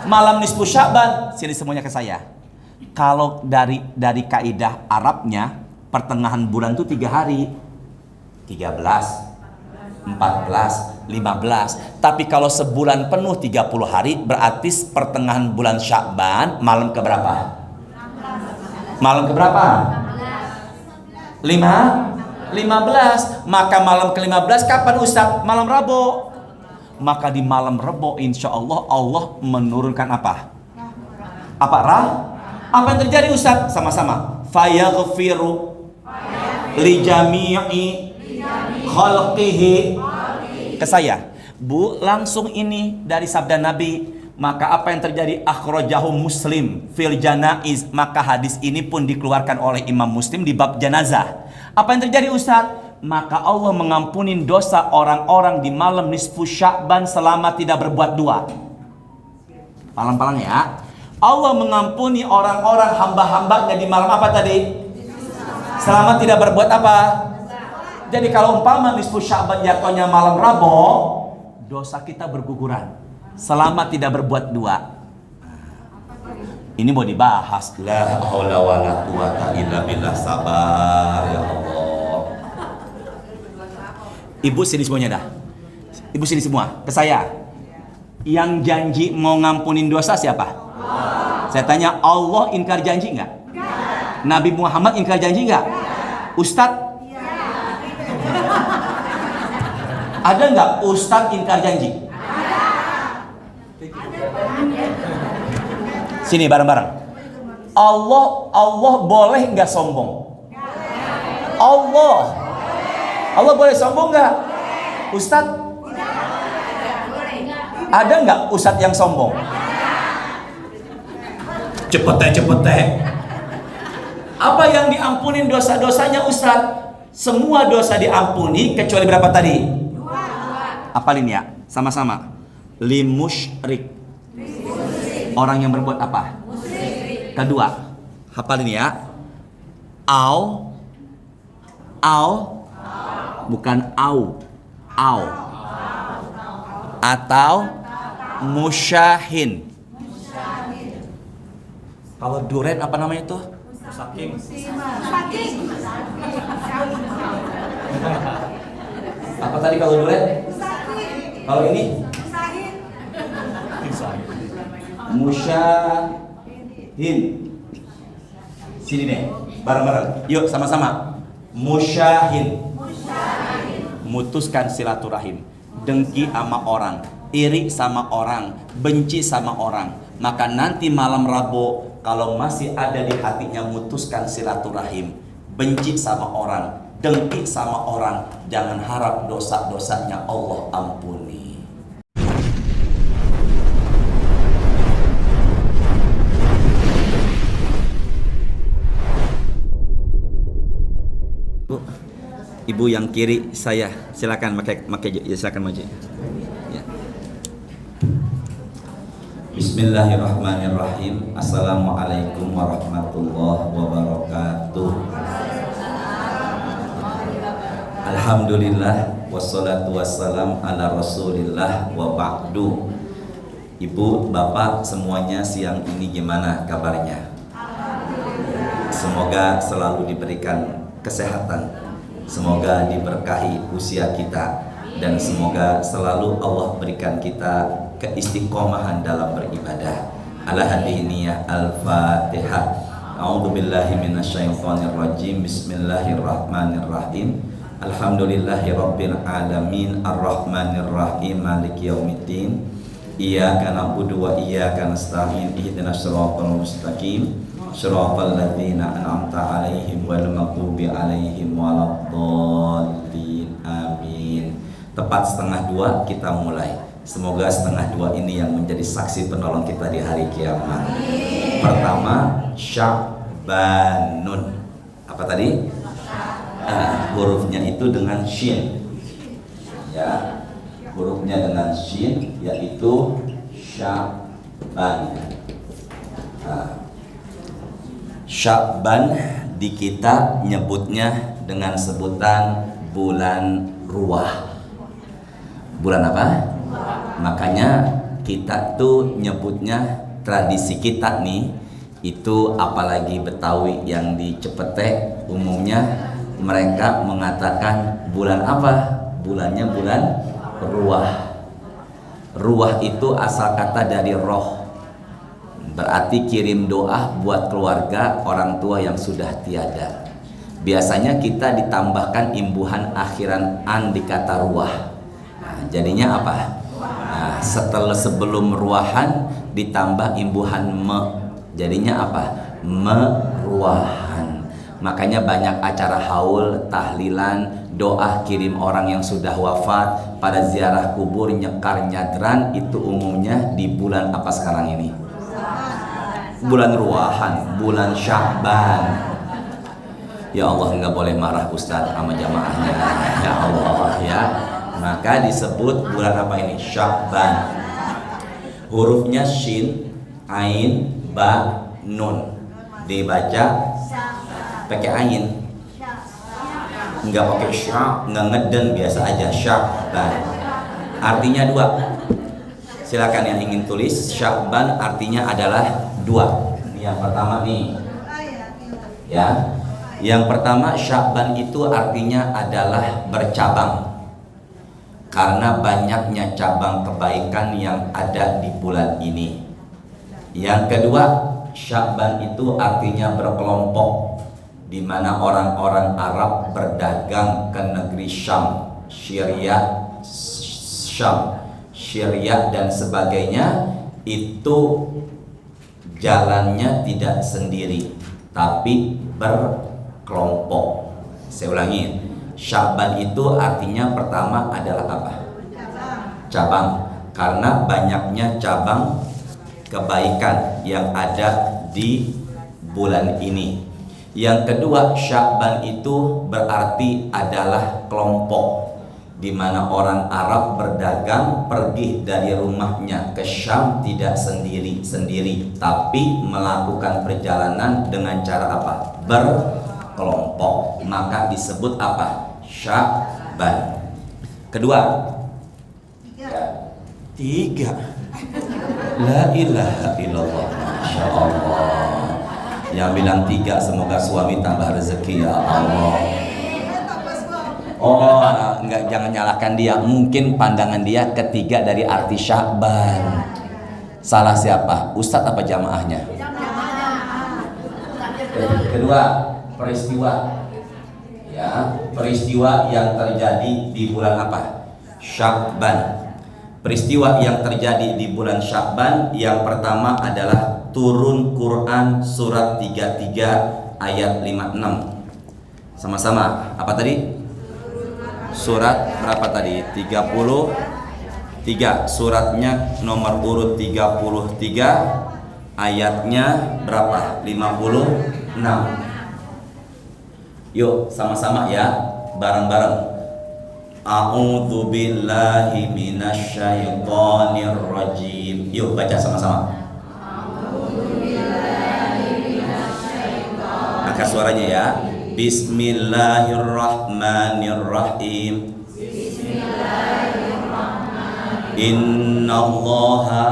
Malam nisfu Sya'ban, sini semuanya ke saya. Kalau dari kaidah Arabnya, pertengahan bulan itu 3 hari. 13, 14, 15. Tapi kalau sebulan penuh 30 hari, berarti pertengahan bulan Sya'ban malam keberapa? Malam keberapa? 15. Maka malam ke-15 kapan Ustaz? Malam Rabu. Maka di malam Rabu insya Allah Allah menurunkan apa? Apa yang terjadi Ustaz? Sama-sama. Fayaghfiru li jami'i khalqihi. Ke saya, Bu, langsung ini dari sabda Nabi. Maka apa yang terjadi? Akhrajahu Muslim fil janaiz. Maka hadis ini pun dikeluarkan oleh Imam Muslim di bab jenazah. Apa yang terjadi Ustaz? Maka Allah mengampuni dosa orang-orang di malam nisfu Sya'ban selama tidak berbuat doa. Palang-palang ya. Allah mengampuni orang-orang hamba-hambanya di malam apa tadi? Selama tidak berbuat apa? Jadi kalau umpama nisfu Sya'ban jatuhnya malam Rabu, dosa kita berguguran selama tidak berbuat doa. Ini mau dibahas. La haula wala quwata illa billah. Sabar ya Allah. Ibu sini semuanya dah. Ibu sini semua ke saya. Yang janji mau ngampunin dosa siapa? Allah. Saya tanya, Allah ingkar janji enggak? Enggak. Nabi Muhammad ingkar janji enggak? Ustadz? Iya. Ada enggak Ustadz ingkar janji? Sini bareng-bareng. Allah boleh nggak sombong? Allah boleh sombong nggak? Ustadz? Ada nggak Ustadz yang sombong? Cepet. Apa yang diampunin dosa-dosanya Ustadz? Semua dosa diampuni kecuali berapa tadi? 2. Apalin ya, sama-sama. Limusyrik. Orang yang berbuat apa? Musyrik. Kedua, hafalin ya. Au. Bukan au. Atau musyahin. Kalau duren apa namanya itu? Musaking. Apa tadi kalau duren? Kalau ini? Musyahin. Sini nih, bareng-bareng. Yuk sama-sama. Musyahin. Mutuskan silaturahim. Dengki sama orang, iri sama orang, benci sama orang. Maka nanti malam Rabu kalau masih ada di hatinya mutuskan silaturahim, benci sama orang, dengki sama orang, jangan harap dosa-dosanya Allah ampuni. Ibu yang kiri saya, silakan pakai ya, silakan maju. Ya. Bismillahirrahmanirrahim. Assalamualaikum warahmatullahi wabarakatuh. Alhamdulillah wassalatu wassalam ala Rasulillah wa ba'du. Ibu, bapak semuanya siang ini gimana kabarnya? Semoga selalu diberikan kesehatan. Semoga diberkahi usia kita dan semoga selalu Allah berikan kita keistiqomahan dalam beribadah. Ala hadhihi niyyah al-Fatihah. A'udzubillahi minasyaitonirrajim. Bismillahirrahmanirrahim. Alhamdulillahirabbil alamin arrahmanirrahim maliki yaumiddin. Iyyaka na'budu wa iyyaka nasta'in. Ihdinas shiratal mustaqim. Shiratal ladzina an'amta 'alaihim ghairil maghdubi 'alaihim waladdallin. Amin. Tepat 1:30 kita mulai. Semoga 1:30 ini yang menjadi saksi penolong kita di hari kiamat. Pertama, Sya'banun. Apa tadi? Hurufnya itu dengan shin. Ya. Hurufnya dengan shin yaitu Sya'ban. Sya'ban di kita nyebutnya dengan sebutan bulan ruah. Bulan apa? Makanya kita tuh nyebutnya tradisi kita nih itu, apalagi Betawi yang di Cepete umumnya mereka mengatakan bulan apa? Bulannya bulan Ruah. Ruah itu asal kata dari roh, berarti kirim doa buat keluarga orang tua yang sudah tiada. Biasanya kita ditambahkan imbuhan akhiran an di kata ruah. Nah, jadinya apa? Nah, sebelum ruahan ditambah imbuhan me, jadinya apa? Meruahan. Makanya banyak acara haul, tahlilan, doa kirim orang yang sudah wafat, pada ziarah kubur, nyekar, nyadran, itu umumnya di bulan apa sekarang ini? Bulan ruahan, bulan Sya'ban. Ya Allah, nggak boleh marah Ustadz sama jamaahnya. Ya Allah ya. Maka disebut bulan apa ini? Sya'ban. Hurufnya shin, ain, ba, nun. Dibaca pakai ain. Nggak pakai sya, nggak ngeden, biasa aja Sya'ban. Artinya dua. Silakan yang ingin tulis. Sya'ban artinya adalah dua. Ini yang pertama nih. Ya. Yang pertama, Sya'ban itu artinya adalah bercabang. Karena banyaknya cabang kebaikan yang ada di bulan ini. Yang kedua, Sya'ban itu artinya berkelompok, di mana orang-orang Arab berdagang ke negeri Syam, Syria, dan sebagainya. Itu jalannya tidak sendiri, tapi berkelompok. Saya ulangi, Sya'ban itu artinya pertama adalah apa? Cabang. Karena banyaknya cabang kebaikan yang ada di bulan ini. Yang kedua, Sya'ban itu berarti adalah kelompok, di mana orang Arab berdagang pergi dari rumahnya ke Syam tidak sendiri-sendiri, tapi melakukan perjalanan dengan cara apa? Berkelompok. Maka disebut apa? Sya'ban. Kedua, tiga. La ilaha illallah. Masya Allah. Yang bilang tiga semoga suami tambah rezeki ya Allah. Oh, enggak, jangan nyalahkan dia. Mungkin pandangan dia ketiga dari arti Sya'ban. Salah siapa? Ustadz apa jamaahnya? Kedua, peristiwa. Ya, peristiwa yang terjadi di bulan apa? Sya'ban. Peristiwa yang terjadi di bulan Sya'ban yang pertama adalah turun Quran surat 33 ayat 56. Sama-sama. Apa tadi? Surat berapa tadi? 33. Suratnya nomor urut 33, ayatnya berapa? 56. Yuk sama-sama ya, bareng-bareng. A'udzu billahi minasyaitonir rajim. Yuk baca sama-sama. Angkat suaranya ya. Bismillahirrahmanirrahim. Innallaha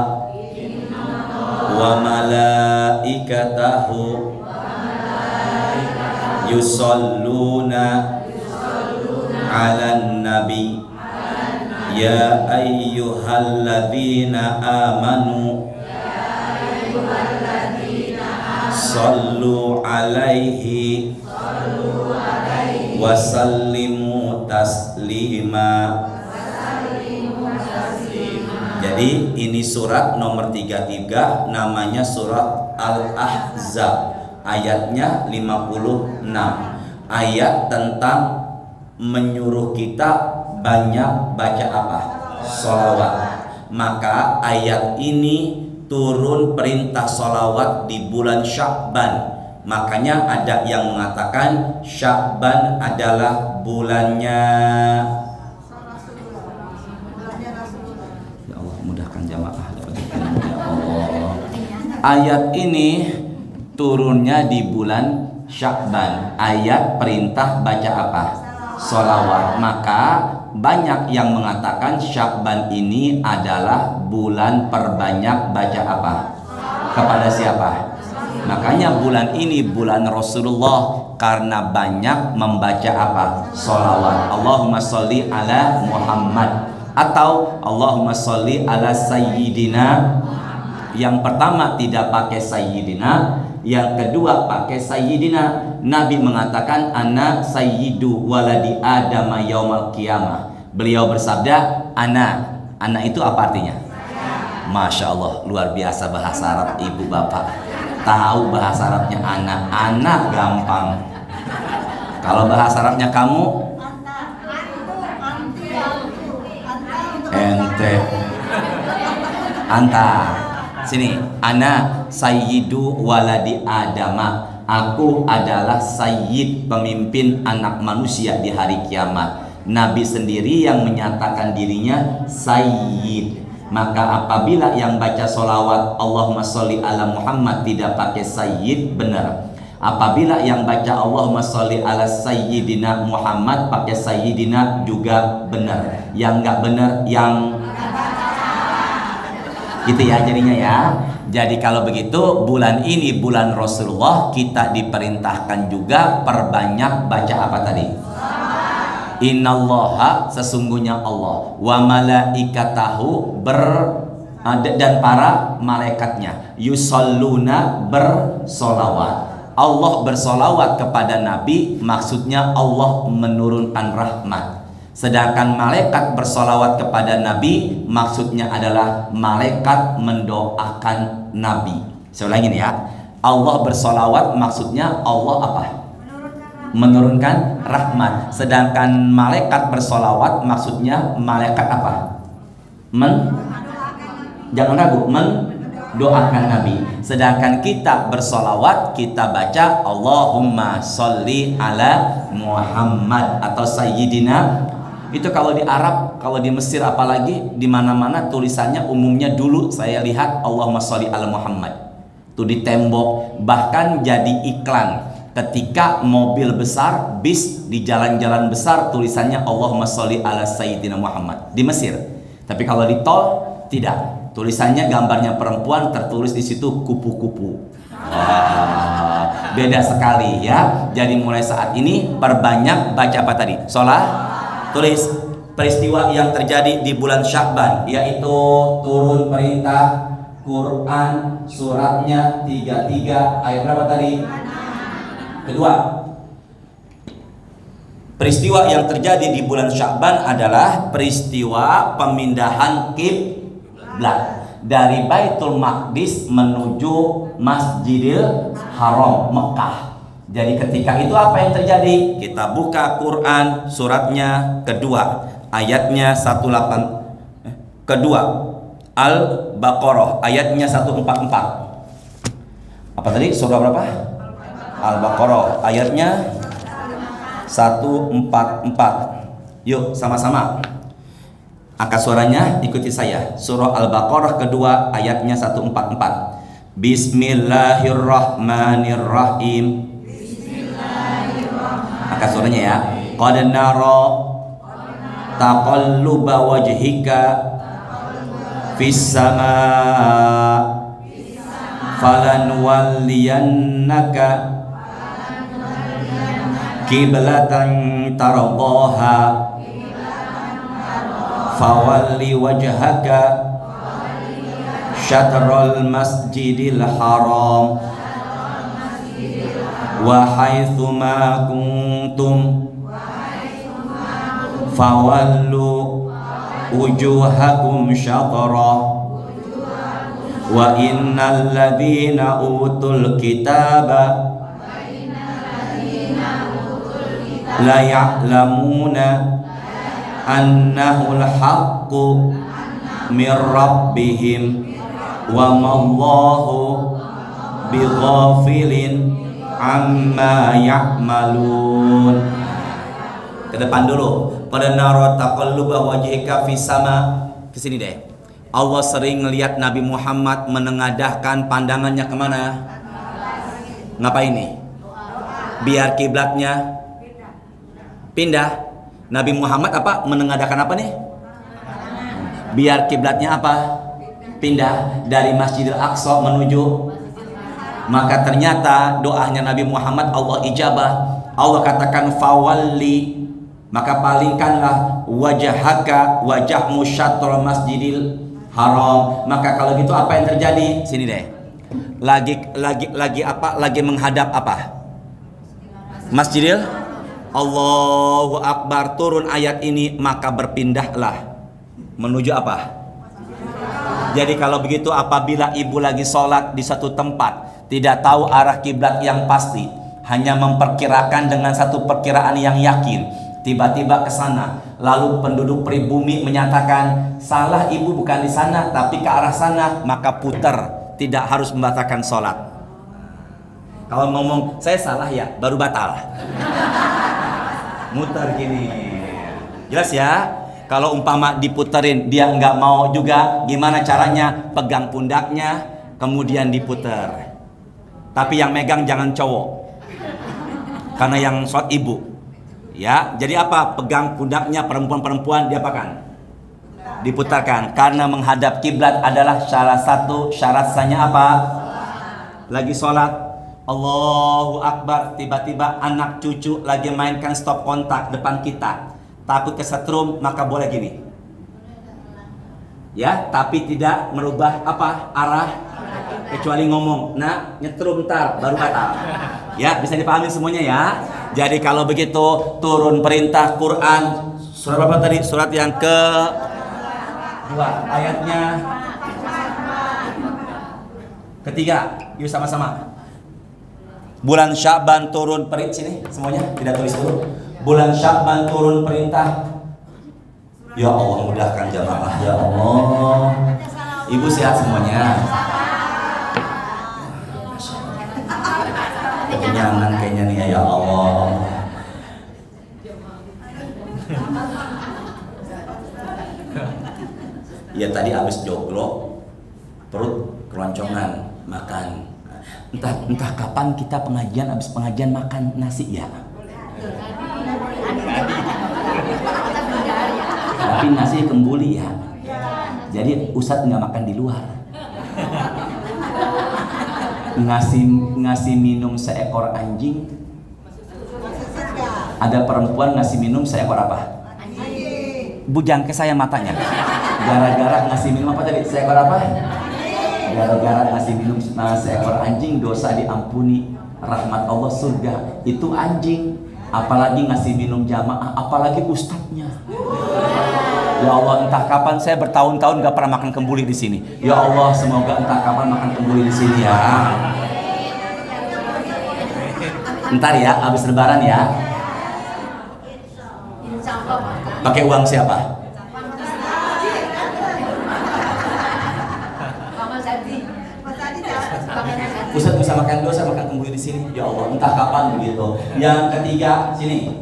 wa malaikatahu yusalluna 'alan nabi ya ayyuhalladzina amanu sallu 'alaihi wa sallimu taslima. Jadi ini surat nomor 33, namanya surat Al-Ahzab, ayatnya 56. Ayat tentang menyuruh kita banyak baca apa? Sholawat. Maka ayat ini turun perintah sholawat di bulan Sya'ban. Makanya ada yang mengatakan Sya'ban adalah bulannya. Ya Allah, mudahkan jamaah. Ya Allah. Ayat ini turunnya di bulan Sya'ban. Ayat perintah baca apa? Sholawat. Maka banyak yang mengatakan Sya'ban ini adalah bulan perbanyak baca apa? Kepada siapa? Makanya bulan ini bulan Rasulullah, karena banyak membaca apa? Sholawat. Allahumma sholli ala Muhammad, atau Allahumma sholli ala Sayyidina. Yang pertama tidak pakai Sayyidina, yang kedua pakai Sayyidina. Nabi mengatakan ana sayyidu waladi Adam yaumal qiyamah. Beliau bersabda ana. Ana itu apa artinya? Masya Allah, luar biasa bahasa Arab ibu bapak. Tahu bahasa Arabnya anak. Anak gampang. Kalau bahasa Arabnya kamu? Ente. Anta. Sini. Ana sayyidu waladi Adama. Aku adalah sayyid, pemimpin anak manusia di hari kiamat. Nabi sendiri yang menyatakan dirinya sayyid. Maka apabila yang baca sholawat Allahumma sholli ala Muhammad tidak pakai sayyid, benar. Apabila yang baca Allahumma sholli ala Sayyidina Muhammad pakai Sayyidina juga benar. Yang enggak benar yang gitu ya jadinya ya. Jadi kalau begitu bulan ini bulan Rasulullah, kita diperintahkan juga perbanyak baca apa tadi? Innallaha, sesungguhnya Allah, wa malaikatahu dan para malaikatnya, yusalluna bersolawat. Allah bersolawat kepada Nabi, maksudnya Allah menurunkan rahmat. Sedangkan malaikat bersolawat kepada Nabi, maksudnya adalah malaikat mendoakan Nabi. Saya ulangin ya. Allah bersolawat maksudnya Allah apa? Menurunkan rahmat. Sedangkan malaikat bersolawat maksudnya malaikat apa? Jangan ragu, mendoakan Nabi. Sedangkan kita bersolawat, kita baca Allahumma sholli ala Muhammad atau Sayyidina. Itu kalau di Arab, kalau di Mesir apalagi, di mana-mana tulisannya umumnya dulu saya lihat Allahumma sholli ala Muhammad. Itu di tembok, bahkan jadi iklan. Ketika mobil besar, bis di jalan-jalan besar tulisannya Allahumma sholli ala Sayyidina Muhammad di Mesir. Tapi kalau di tol tidak. Tulisannya gambarnya perempuan, tertulis di situ kupu-kupu. Beda sekali ya. Jadi mulai saat ini perbanyak baca apa tadi? Sholat. Tulis peristiwa yang terjadi di bulan Sya'ban, yaitu turun perintah Quran suratnya 33 ayat berapa tadi? Kedua, peristiwa yang terjadi di bulan Sya'ban adalah peristiwa pemindahan kiblat dari Baitul Maqdis menuju Masjidil Haram Mekah. Jadi ketika itu apa yang terjadi? Kita buka Quran suratnya kedua, ayatnya 18. Kedua, Al-Baqarah ayatnya 144. Apa tadi? Surah berapa? Al-Baqarah ayatnya 144. Yuk sama-sama angkat suaranya, ikuti saya. Surah Al-Baqarah kedua ayatnya 144. Bismillahirrahmanirrahim. Angkat suaranya ya. Qad nara taqalluba wajhika fis samaa falanwalliyannaka kiblatan tardaha fawalli wajhaka syatral masjidil haram wa haitsu ma kuntum fawallu wujuhakum syatra wa innal ladzina utul kitaba la ya'lamuna annahul haqqu mir rabbihim wa mallahu bighafilin amma ya'malun. Ke depan dulu. Pada nara taqalluba wajhika fis sama. Ke sini deh. Allah sering ngelihat Nabi Muhammad menengadahkan pandangannya kemana? Ngapain nih? Biar kiblatnya pindah. Nabi Muhammad apa? Menengadahkan apa nih? Biar kiblatnya apa? pindah dari Masjidil Aqsa menuju, maka ternyata doanya Nabi Muhammad Allah ijabah. Allah katakan fawalli, maka palingkanlah wajahaka wajahmu syatrul Masjidil Haram. Maka kalau gitu apa yang terjadi? Sini deh. Lagi apa? Lagi menghadap apa? Masjidil. Allahu Akbar, turun ayat ini, maka berpindahlah menuju apa? Jadi kalau begitu, apabila ibu lagi sholat di satu tempat, tidak tahu arah kiblat yang pasti, hanya memperkirakan dengan satu perkiraan yang yakin, tiba-tiba ke sana, lalu penduduk pribumi menyatakan salah ibu bukan di sana tapi ke arah sana, maka putar, tidak harus membatalkan sholat. Kalau ngomong saya salah ya, baru batal. Muter gini, jelas ya. Kalau umpama diputerin dia nggak mau juga, gimana caranya? Pegang pundaknya kemudian diputer. Tapi yang megang jangan cowok, karena yang sholat ibu. Ya, jadi apa? Pegang pundaknya perempuan-perempuan diapakan? Diputarkan. Karena menghadap kiblat adalah salah satu syarat sahnya apa? Lagi sholat, Allahu Akbar, tiba-tiba anak cucu lagi mainkan stop kontak depan kita, takut kesetrum, maka boleh gini ya, tapi tidak merubah apa? Arah, kecuali ngomong nah nyetrum ntar baru batal ya. Bisa dipahami semuanya ya. Jadi kalau begitu turun perintah Quran, surat apa tadi? Surat yang ke 2 ayatnya ketiga. Yuk sama-sama. Bulan Sya'ban turun perintah, sini semuanya tidak tulis dulu. Bulan Sya'ban turun perintah. Ya Allah mudahkan jamaah, ya Allah. Ibu sehat semuanya. Kenyangan kayaknya nih ya Allah. Ya tadi habis joglo, perut keloncongan, makan. Entah kapan kita pengajian, habis pengajian makan nasi ya. Tapi nasi kembuli ya. Jadi Ustadz nggak makan di luar. Ngasih minum seekor anjing. Ada perempuan ngasih minum seekor apa? Bujang ke saya matanya. Gara-gara ngasih minum apa tadi? Seekor apa? Gara-gara ngasih minum seekor anjing, dosa diampuni, rahmat Allah surga. Itu anjing, apalagi ngasih minum jamaah, apalagi ustadznya. Ya Allah, entah kapan saya bertahun-tahun gak pernah makan kembuli di sini. Ya Allah, semoga entah kapan makan kembuli di sini ya. Ntar ya, habis lebaran ya. Pakai uang siapa? Ustadz bisa makan dosa, makan kembuli di sini. Ya Allah, entah kapan begitu. Yang ketiga, sini.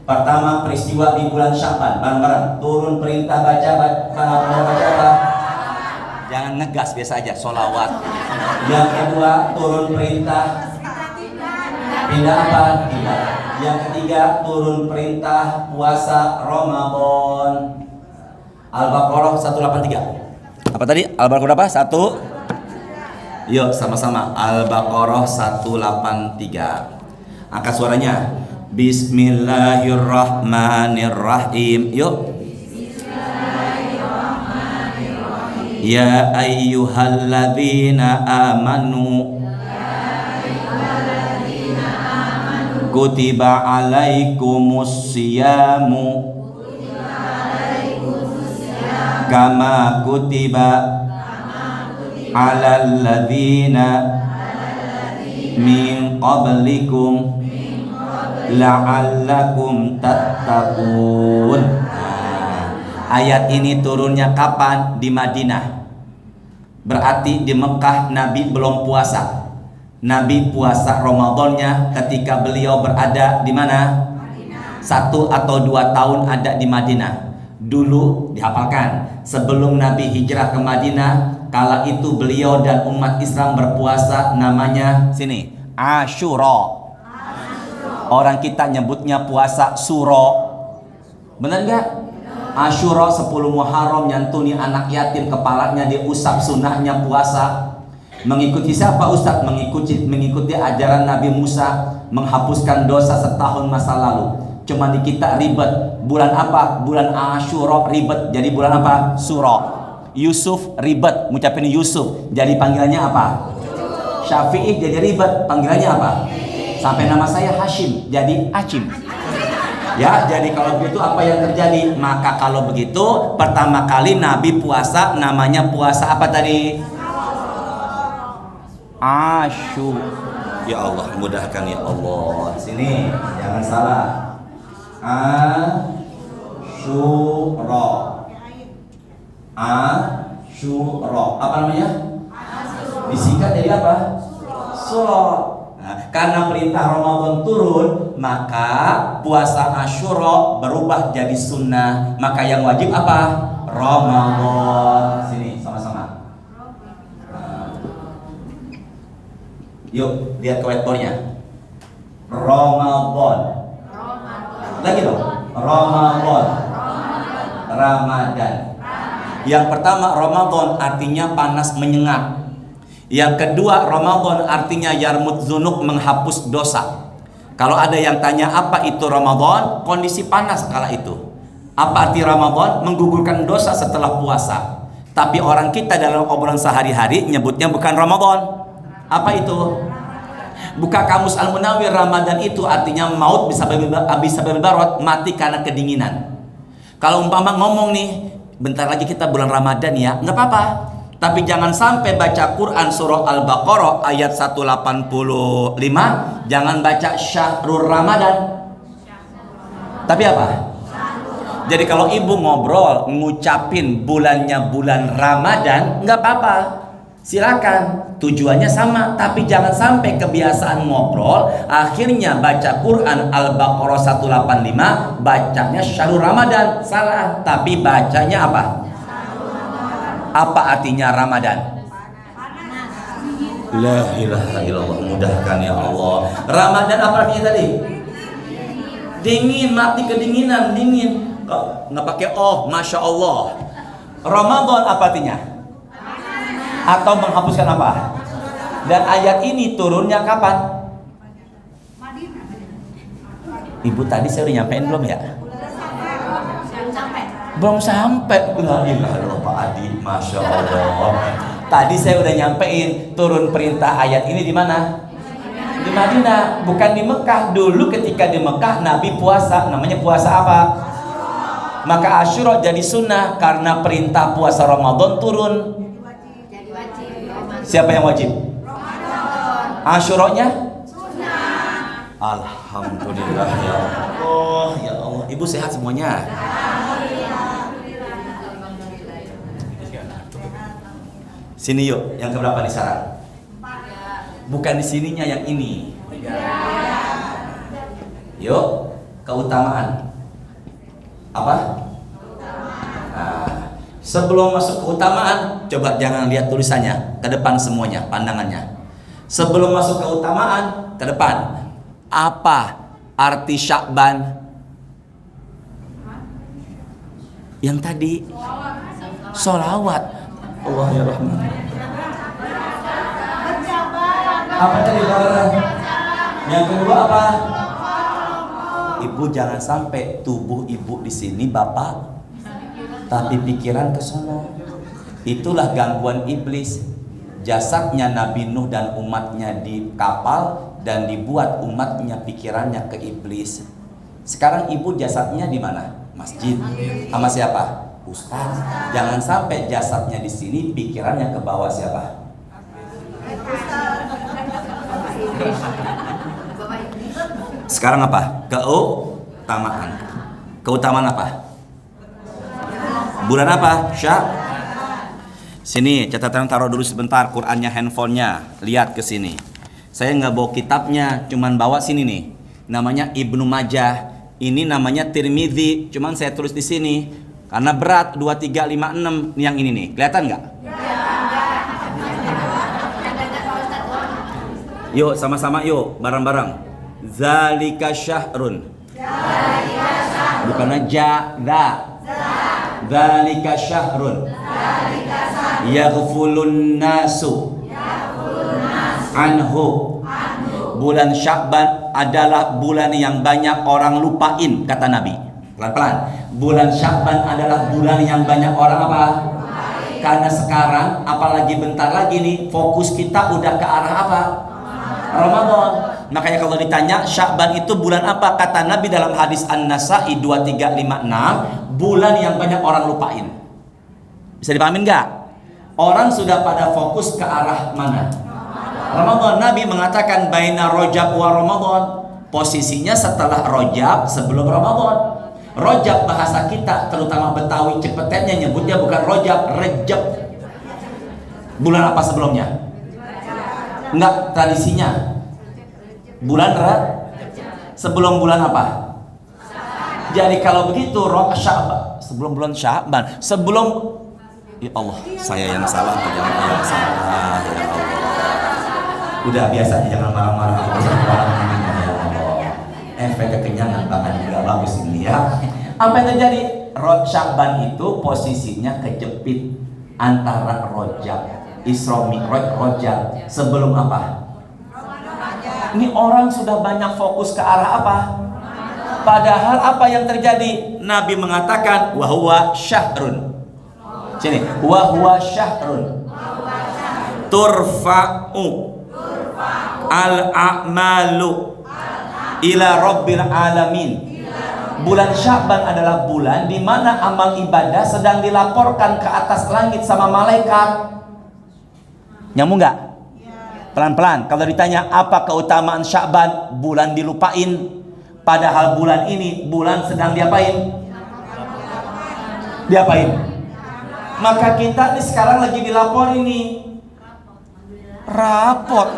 Pertama, peristiwa di bulan Sya'ban, bareng-bareng turun perintah baca apa? Jangan ngegas, biasa aja, sholawat. Yang kedua, turun perintah pindah apa? Tidak. Yang ketiga, turun perintah puasa Ramadan. Al-Baqarah 183. Apa tadi? Al-Baqarah apa? 1. Yuk sama-sama Al-Baqarah 183. Angkat suaranya. Bismillahirrahmanirrahim. Yuk. Ya ayyuhalladzina amanu kutiba alaikumus siyamu kama kutiba alal ladzina min qablikum la'allakum tattaqun. Ayat ini turunnya kapan? Di Madinah. Berarti di Mekah Nabi belum puasa. Nabi puasa Ramadannya ketika beliau berada di mana? 1 atau 2 tahun ada di Madinah. Dulu dihafalkan, sebelum Nabi hijrah ke Madinah, kala itu beliau dan umat Islam berpuasa namanya sini Asyura. Orang kita nyebutnya puasa Suro. Benar nggak? Asyura 10 Muharram, nyantuni anak yatim, kepalanya diusap, sunnahnya puasa. Mengikuti siapa Ustadz? Mengikuti ajaran Nabi Musa, menghapuskan dosa setahun masa lalu. Cuma di kita ribet. Bulan apa? Bulan Asyura ribet. Jadi bulan apa? Suro. Yusuf ribet, ngucapin Yusuf. Jadi panggilannya apa? Syafi'i jadi ribet, panggilannya apa? Sampai nama saya Hashim, jadi Acim. Ya, jadi kalau begitu apa yang terjadi? Maka kalau begitu, pertama kali Nabi puasa namanya puasa apa tadi? Asyura. Ya Allah, mudahkan ya Allah. Sini, jangan salah. Asyura. Asyura. Apa namanya? Disingkat jadi apa? Suro. Nah, karena perintah Ramadan turun, maka puasa Asyura berubah jadi sunnah. Maka yang wajib apa? Ramadan. Sini sama-sama. Yuk, lihat ke whiteboardnya. Ramadan. Lagi dong. Ramadan. Ramadan. Yang pertama, Ramadan artinya panas menyengat. Yang kedua, Ramadan artinya yarmut dzunub, menghapus dosa. Kalau ada yang tanya apa itu Ramadan, kondisi panas kala itu. Apa arti Ramadan? Menggugurkan dosa setelah puasa. Tapi orang kita dalam obrolan sehari-hari nyebutnya bukan Ramadan. Apa itu? Buka kamus Al-Munawwir, Ramadan itu artinya maut bisa berbarat, mati karena kedinginan. Kalau umpama ngomong nih, bentar lagi kita bulan Ramadan ya, nggak apa-apa. Tapi jangan sampai baca Quran surah Al-Baqarah ayat 185, jangan baca Syahrul Ramadan. Tapi apa? Jadi kalau ibu ngobrol ngucapin bulannya bulan Ramadan, nggak apa-apa. Silakan, tujuannya sama, tapi jangan sampai kebiasaan ngobrol akhirnya baca Quran Al-Baqarah 185 bacanya Syahrul Ramadan. Salah, tapi bacanya apa? Apa artinya Ramadan? La ilaha illallah, mudahkan ya Allah. Ramadan apa artinya tadi? Dingin, mati kedinginan, dingin. Nggak pakai oh, masya Allah. Ramadan apa artinya? Atau menghapuskan apa? Dan ayat ini turunnya kapan? Ibu tadi saya udah nyampein belum ya? Belum sampai. La ilaha illallah Pak Adi, masya Allah. Tadi saya udah nyampein turun perintah ayat ini di mana? Di Madinah, bukan di Mekah. Dulu ketika di Mekah Nabi puasa, namanya puasa apa? Maka Asyura jadi sunnah karena perintah puasa Ramadan turun. Siapa yang wajib? Asyuranya? Alhamdulillah ya Allah, ya Allah. Ibu sehat semuanya? Sini yuk, yang keberapa nih syarat? Bukan di sininya, yang ini. Yuk, keutamaan. Apa? Nah, sebelum masuk keutamaan, coba jangan lihat tulisannya, ke depan semuanya, pandangannya. Sebelum masuk keutamaan, ke depan. Apa arti Sya'ban? Yang tadi sholawat. Allah ya Rahman. Apa tadi Bapak? Yang kedua apa? Ibu jangan sampai tubuh ibu di sini Bapak, tapi pikiran ke sono. Itulah gangguan iblis. Jasadnya Nabi Nuh dan umatnya di kapal dan dibuat umatnya pikirannya ke iblis. Sekarang ibu jasadnya di mana? Masjid. Sama siapa? Ustaz. Jangan sampai jasadnya di sini, pikirannya ke bawah siapa? Sekarang apa? Keutamaan. Keutamaan apa? Bulan apa? Sini, catatan taruh dulu sebentar, Qurannya, handphonenya. Lihat ke sini. Saya nggak bawa kitabnya, cuman bawa sini nih. Namanya Ibnu Majah. Ini namanya Tirmidzi, cuman saya tulis di sini karena berat 2, 3, 5, 6 yang ini nih. Kelihatan nggak? Yuk sama-sama yuk, bareng-bareng. Zalika syahrun. Bukannya jada. Dzalika syahrun yaghfulun nasu anhu. Bulan Sya'ban adalah bulan yang banyak orang lupain, kata Nabi. Pelan-pelan. Bulan Sya'ban adalah bulan yang banyak orang apa? Karena sekarang apalagi bentar lagi nih, fokus kita udah ke arah apa? Ramadan. Makanya kalau ditanya Sya'ban itu bulan apa, kata Nabi dalam hadis An-Nasa'i 2356, bulan yang banyak orang lupain. Bisa dipahamin nggak? Orang sudah pada fokus ke arah mana? Ramadan. Nabi mengatakan baina Rajab wa Ramadan. Posisinya setelah Rajab, sebelum Ramadan. Rajab bahasa kita, terutama Betawi cepetennya nyebutnya bukan Rajab, Rejab. Bulan apa sebelumnya? Enggak, tradisinya bulan sebelum bulan apa? Jadi kalau begitu Sya'ban, sebelum bulan Sya'ban, sebelum, ya Allah, saya yang salah, jangan yang salah, ya Allah. Udah biasa, jangan marah-marah. Efek kekenyangan tangan juga bagus ini ya. Apa yang terjadi? Sya'ban itu posisinya kejepit antara Rajab, Isra Mi'raj, Rajab. Sebelum apa? Ini orang sudah banyak fokus ke arah apa? Padahal apa yang terjadi? Nabi mengatakan wa huwa syahrun. Sini, wa huwa syahrun turfa'u al-a'malu ila rabbil alamin. Bulan Sya'ban adalah bulan di mana amal ibadah sedang dilaporkan ke atas langit sama malaikat. Nyambung nggak? Pelan-pelan. Kalau ditanya apa keutamaan Sya'ban, bulan dilupain. Padahal bulan ini bulan sedang diapain? Diapain? Maka kita nih sekarang lagi dilapor ini. Rapot.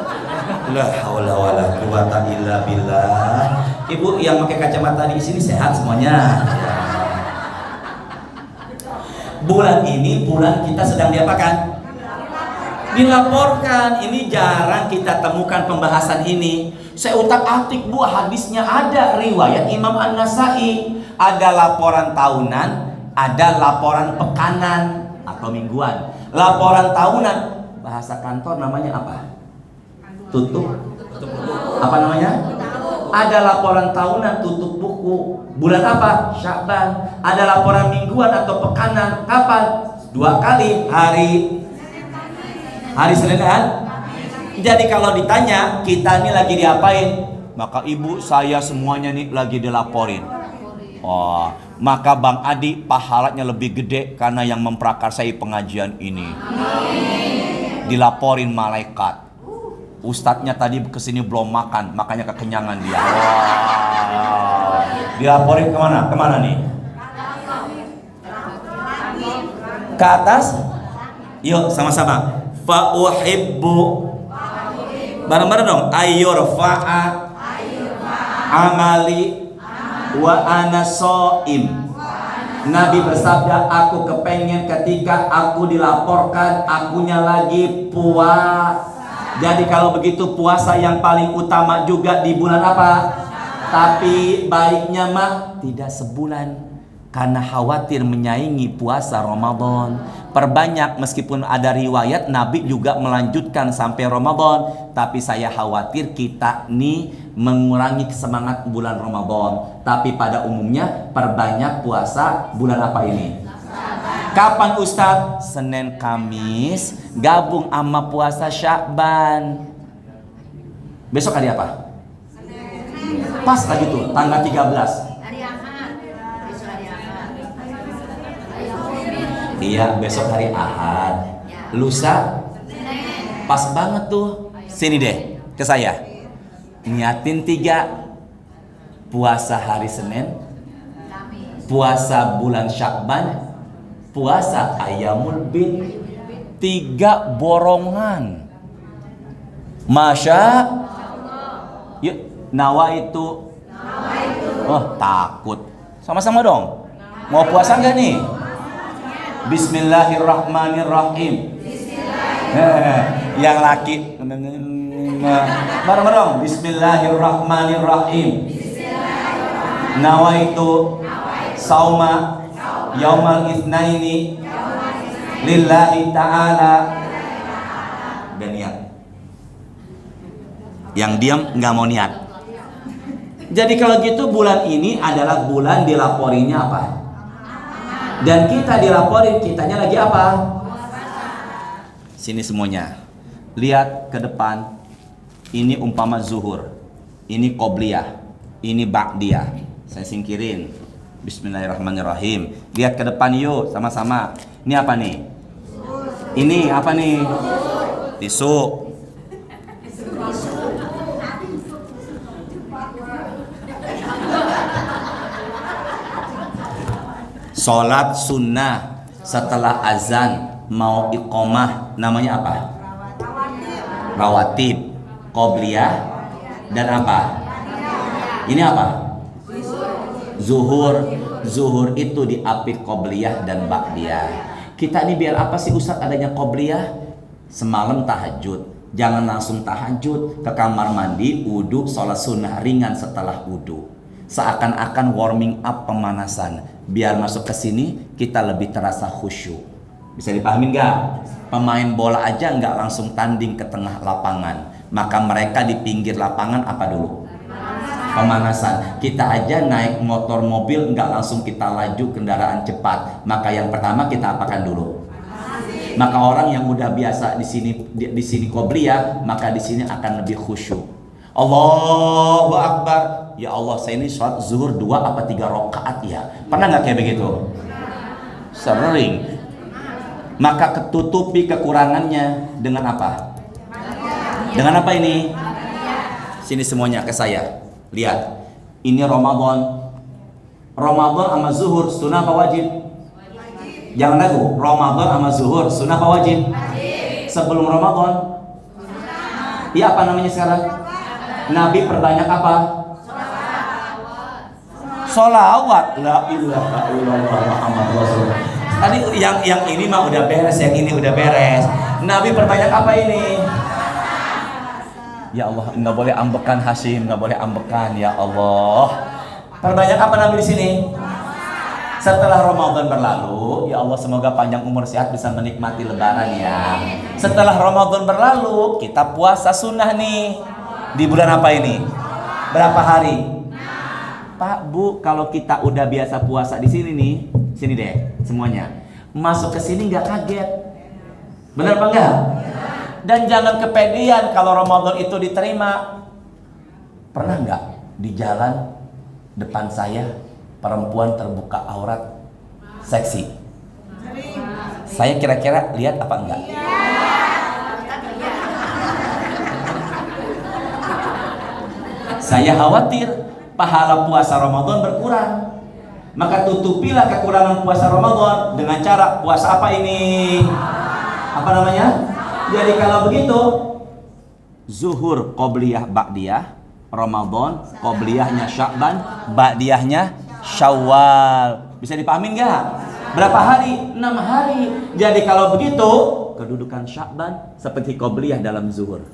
La haula wala quwata illa billah. Ibu yang pakai kacamata di sini sehat semuanya. Bulan ini bulan kita sedang diapakan? Dilaporkan. Ini jarang kita temukan pembahasan ini. Saya utak-atik Bu, hadisnya ada, riwayat Imam An-Nasa'i. Ada laporan tahunan, ada laporan pekanan atau mingguan. Laporan tahunan, bahasa kantor namanya apa? Tutup. Apa namanya? Ada laporan tahunan, tutup buku. Bulan apa? Sya'ban. Ada laporan mingguan atau pekanan. Kapan? 2 kali. Hari Senin kan? Jadi kalau ditanya kita ini lagi diapain, maka ibu saya semuanya nih lagi dilaporin. Oh, maka Bang Adi pahalanya lebih gede karena yang memprakarsai pengajian ini. Dilaporin malaikat. Ustadznya tadi kesini belum makan, makanya kekenyangan dia. Wow. Dilaporin kemana? Kemana nih? Ke atas? Yuk sama-sama. Fa uhibbu, bareng-bareng dong. Ayyurfa'a amali wa ana shaim. Nabi bersabda, aku kepengen ketika aku dilaporkan akunya lagi puasa. Jadi kalau begitu puasa yang paling utama juga di bulan apa? Tapi baiknya mah tidak sebulan, karena khawatir menyaingi puasa Ramadan. Perbanyak, meskipun ada riwayat Nabi juga melanjutkan sampai Ramadan, tapi saya khawatir kita nih mengurangi semangat bulan Ramadan. Tapi pada umumnya perbanyak puasa bulan apa ini? Kapan Ustadz? Senin Kamis gabung sama puasa Sya'ban. Besok hari apa? Pas lagi tuh tanggal 13. Iya, besok hari Ahad. Lusa pas banget tuh. Sini deh ke saya. Niatin 3. Puasa hari Senin, puasa bulan Sya'ban, puasa Ayyamul Bid. 3 borongan. Masya yuk, nawa itu. Oh, takut. Sama-sama dong. Mau puasa nggak nih? Bismillahirrahmanirrahim. Yang laki bareng-bareng. Bismillahirrahmanirrahim. Nawaitu sauma Yaumal itsnaini lillahi ta'ala. Dan niat. Yang diam nggak mau niat. Jadi kalau gitu bulan ini adalah bulan dilaporinya apa? Dan kita dilaporin kitanya lagi apa? Sini semuanya. Lihat ke depan. Ini umpama zuhur. Ini qobliyah. Ini ba'diyah. Saya singkirin. Bismillahirrahmanirrahim. Lihat ke depan yuk sama-sama. Ini apa nih? Ini apa nih? Tisu. Sholat sunnah setelah azan mau iqomah namanya apa? Rawatib. Qobliyah dan apa? Ini apa? Zuhur. Zuhur itu diapit qobliyah dan ba'diyah. Kita ini biar apa sih Ustadz adanya qobliyah? Semalam tahajud. Jangan langsung tahajud, ke kamar mandi, wudu, sholat sunnah ringan setelah wudu. Seakan-akan warming up, pemanasan. Biar masuk ke sini kita lebih terasa khusyuk. Bisa dipahami nggak? Pemain bola aja nggak langsung tanding ke tengah lapangan. Maka mereka di pinggir lapangan apa dulu? Pemanasan. Kita aja naik motor mobil nggak langsung kita laju kendaraan cepat. Maka yang pertama kita apakan dulu? Maka orang yang udah biasa di sini qobliyah, maka di sini akan lebih khusyuk. Allahu Akbar. Ya Allah, saya ini sholat zuhur 2 apa 3 rakaat ya. Pernah nggak kayak begitu? Sering. Maka ketutupi kekurangannya dengan apa? Dengan apa ini? Sini semuanya ke saya. Lihat. Ini Ramadan. Ramadan sama zuhur sunnah apa wajib? Jangan ragu. Ramadan sama zuhur sunnah apa wajib? Sebelum Ramadan. Iya, apa namanya sekarang? Nabi perbanyak apa? Sholawat. La ilaha illallah Muhammad Rasulullah. Tadi yang ini mah udah beres, yang ini udah beres. Nabi perbanyak apa ini? Ya Allah, nggak boleh ambekan Hashim, nggak boleh ambekan ya Allah. Perbanyak apa Nabi di sini? Setelah Ramadan berlalu, ya Allah semoga panjang umur sehat bisa menikmati Lebaran ya. Setelah Ramadan berlalu, kita puasa sunnah nih. Di bulan apa ini? Berapa hari? Pak, Bu, kalau kita udah biasa puasa di sini nih, sini deh semuanya. Masuk ke sini nggak kaget. Benar apa enggak? Dan jangan kepedean kalau Ramadan itu diterima. Pernah nggak di jalan depan saya perempuan terbuka aurat seksi? Saya kira-kira lihat apa enggak? Saya khawatir pahala puasa Ramadan berkurang. Maka tutupilah kekurangan puasa Ramadan dengan cara puasa apa ini? Apa namanya? Jadi kalau begitu, zuhur qobliyah ba'diyah, Ramadan qobliyahnya Sya'ban, ba'diyahnya Syawal. Bisa dipahamin nggak? Berapa hari? 6 hari. Jadi kalau begitu, kedudukan Sya'ban seperti qobliyah dalam zuhur.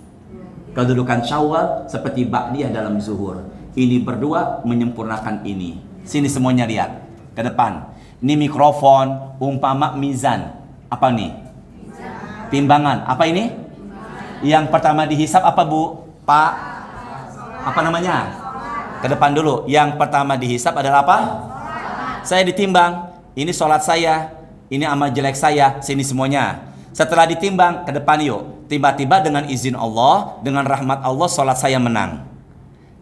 Kedudukan Syawal seperti ba'diyah dalam zuhur. Ini berdua menyempurnakan ini. Sini semuanya lihat ke depan. Ini mikrofon, umpama mizan. Apa nih? Timbangan. Apa ini? Yang pertama dihisap apa Bu? Pak? Apa namanya? Ke depan dulu. Yang pertama dihisap adalah apa? Saya ditimbang. Ini sholat saya. Ini amal jelek saya. Sini semuanya. Setelah ditimbang, ke depan yuk. Tiba-tiba dengan izin Allah, dengan rahmat Allah, sholat saya menang.